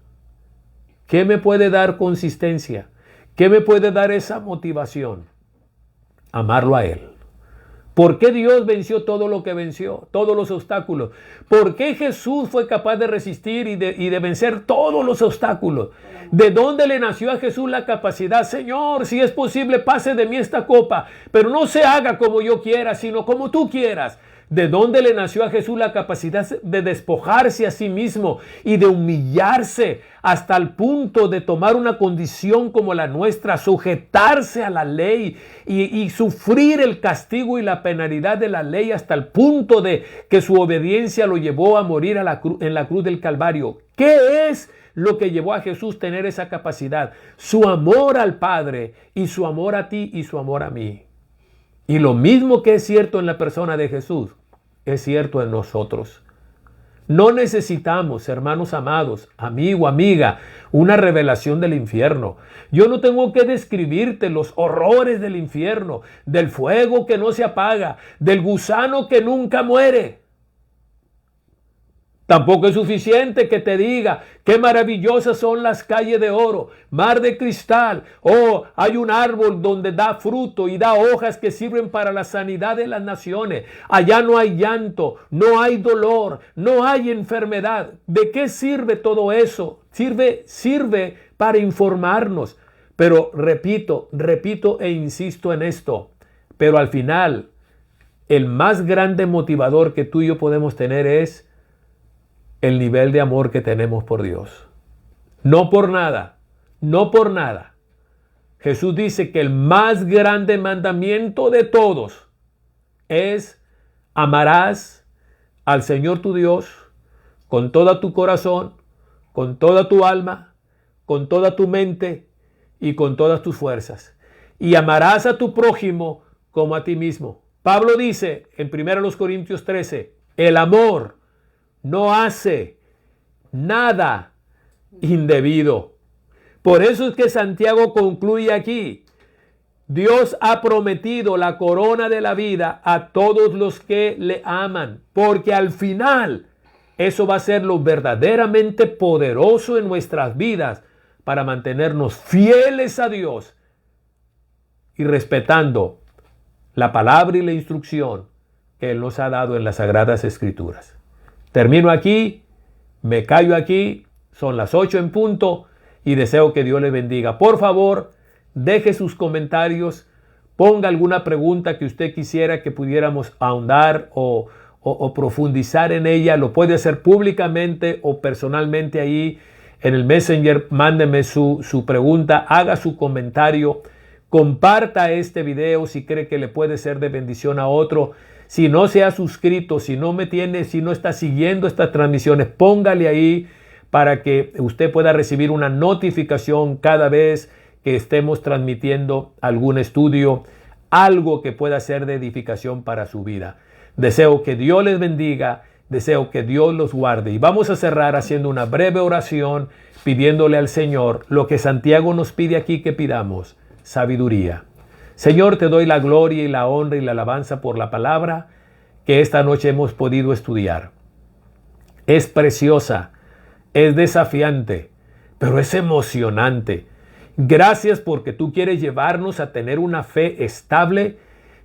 A: ¿Qué me puede dar consistencia? ¿Qué me puede dar esa motivación? Amarlo a Él. ¿Por qué Dios venció todo lo que venció? Todos los obstáculos. ¿Por qué Jesús fue capaz de resistir y de vencer todos los obstáculos? ¿De dónde le nació a Jesús la capacidad? Señor, si es posible, pase de mí esta copa, pero no se haga como yo quiera, sino como tú quieras. ¿De dónde le nació a Jesús la capacidad de despojarse a sí mismo y de humillarse hasta el punto de tomar una condición como la nuestra, sujetarse a la ley y sufrir el castigo y la penalidad de la ley hasta el punto de que su obediencia lo llevó a morir en la cruz del Calvario? ¿Qué es lo que llevó a Jesús a tener esa capacidad? Su amor al Padre y su amor a ti y su amor a mí. Y lo mismo que es cierto en la persona de Jesús, es cierto en nosotros. No necesitamos, hermanos amados, amigo, amiga, una revelación del infierno. Yo no tengo que describirte los horrores del infierno, del fuego que no se apaga, del gusano que nunca muere. Tampoco es suficiente que te diga qué maravillosas son las calles de oro, mar de cristal. Oh, hay un árbol donde da fruto y da hojas que sirven para la sanidad de las naciones. Allá no hay llanto, no hay dolor, no hay enfermedad. ¿De qué sirve todo eso? Sirve para informarnos. Pero repito e insisto en esto. Pero al final, el más grande motivador que tú y yo podemos tener es el nivel de amor que tenemos por Dios. No por nada. Jesús dice que el más grande mandamiento de todos es: amarás al Señor tu Dios con todo tu corazón, con toda tu alma, con toda tu mente y con todas tus fuerzas. Y amarás a tu prójimo como a ti mismo. Pablo dice en 1 Corintios 13, el amor no hace nada indebido. Por eso es que Santiago concluye aquí. Dios ha prometido la corona de la vida a todos los que le aman, porque al final eso va a ser lo verdaderamente poderoso en nuestras vidas para mantenernos fieles a Dios y respetando la palabra y la instrucción que Él nos ha dado en las Sagradas Escrituras. Termino aquí, me callo aquí, son las 8 en punto y deseo que Dios le bendiga. Por favor, deje sus comentarios, ponga alguna pregunta que usted quisiera que pudiéramos ahondar o profundizar en ella. Lo puede hacer públicamente o personalmente ahí en el Messenger. Mándeme su pregunta, haga su comentario, comparta este video si cree que le puede ser de bendición a otro. Si no se ha suscrito, si no está siguiendo estas transmisiones, póngale ahí para que usted pueda recibir una notificación cada vez que estemos transmitiendo algún estudio, algo que pueda ser de edificación para su vida. Deseo que Dios les bendiga, deseo que Dios los guarde. Y vamos a cerrar haciendo una breve oración, pidiéndole al Señor lo que Santiago nos pide aquí que pidamos: sabiduría. Señor, te doy la gloria y la honra y la alabanza por la palabra que esta noche hemos podido estudiar. Es preciosa, es desafiante, pero es emocionante. Gracias porque tú quieres llevarnos a tener una fe estable.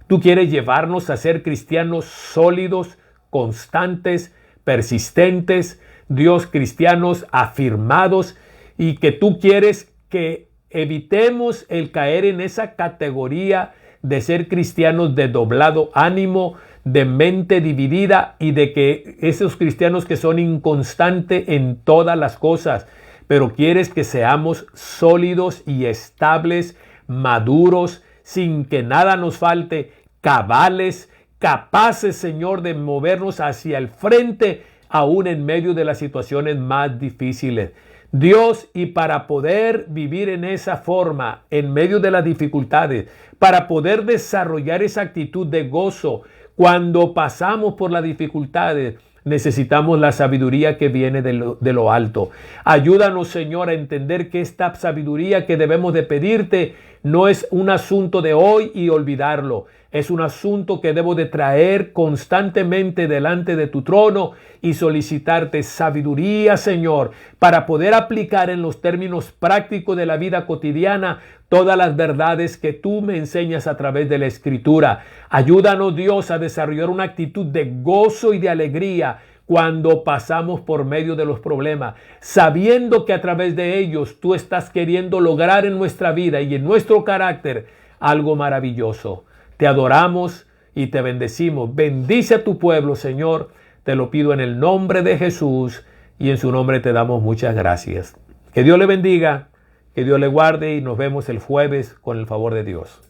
A: Tú quieres llevarnos a ser cristianos sólidos, constantes, persistentes. Dios, cristianos afirmados, y que tú quieres que evitemos el caer en esa categoría de ser cristianos de doblado ánimo, de mente dividida, y de que esos cristianos que son inconstantes en todas las cosas, pero quieres que seamos sólidos y estables, maduros, sin que nada nos falte, cabales, capaces, Señor, de movernos hacia el frente, aún en medio de las situaciones más difíciles. Dios, y para poder vivir en esa forma, en medio de las dificultades, para poder desarrollar esa actitud de gozo cuando pasamos por las dificultades, necesitamos la sabiduría que viene de lo alto. Ayúdanos, Señor, a entender que esta sabiduría que debemos de pedirte no es un asunto de hoy y olvidarlo. Es un asunto que debo de traer constantemente delante de tu trono y solicitarte sabiduría, Señor, para poder aplicar en los términos prácticos de la vida cotidiana todas las verdades que tú me enseñas a través de la Escritura. Ayúdanos, Dios, a desarrollar una actitud de gozo y de alegría cuando pasamos por medio de los problemas, sabiendo que a través de ellos tú estás queriendo lograr en nuestra vida y en nuestro carácter algo maravilloso. Te adoramos y te bendecimos. Bendice a tu pueblo, Señor. Te lo pido en el nombre de Jesús y en su nombre te damos muchas gracias. Que Dios le bendiga, que Dios le guarde y nos vemos el jueves con el favor de Dios.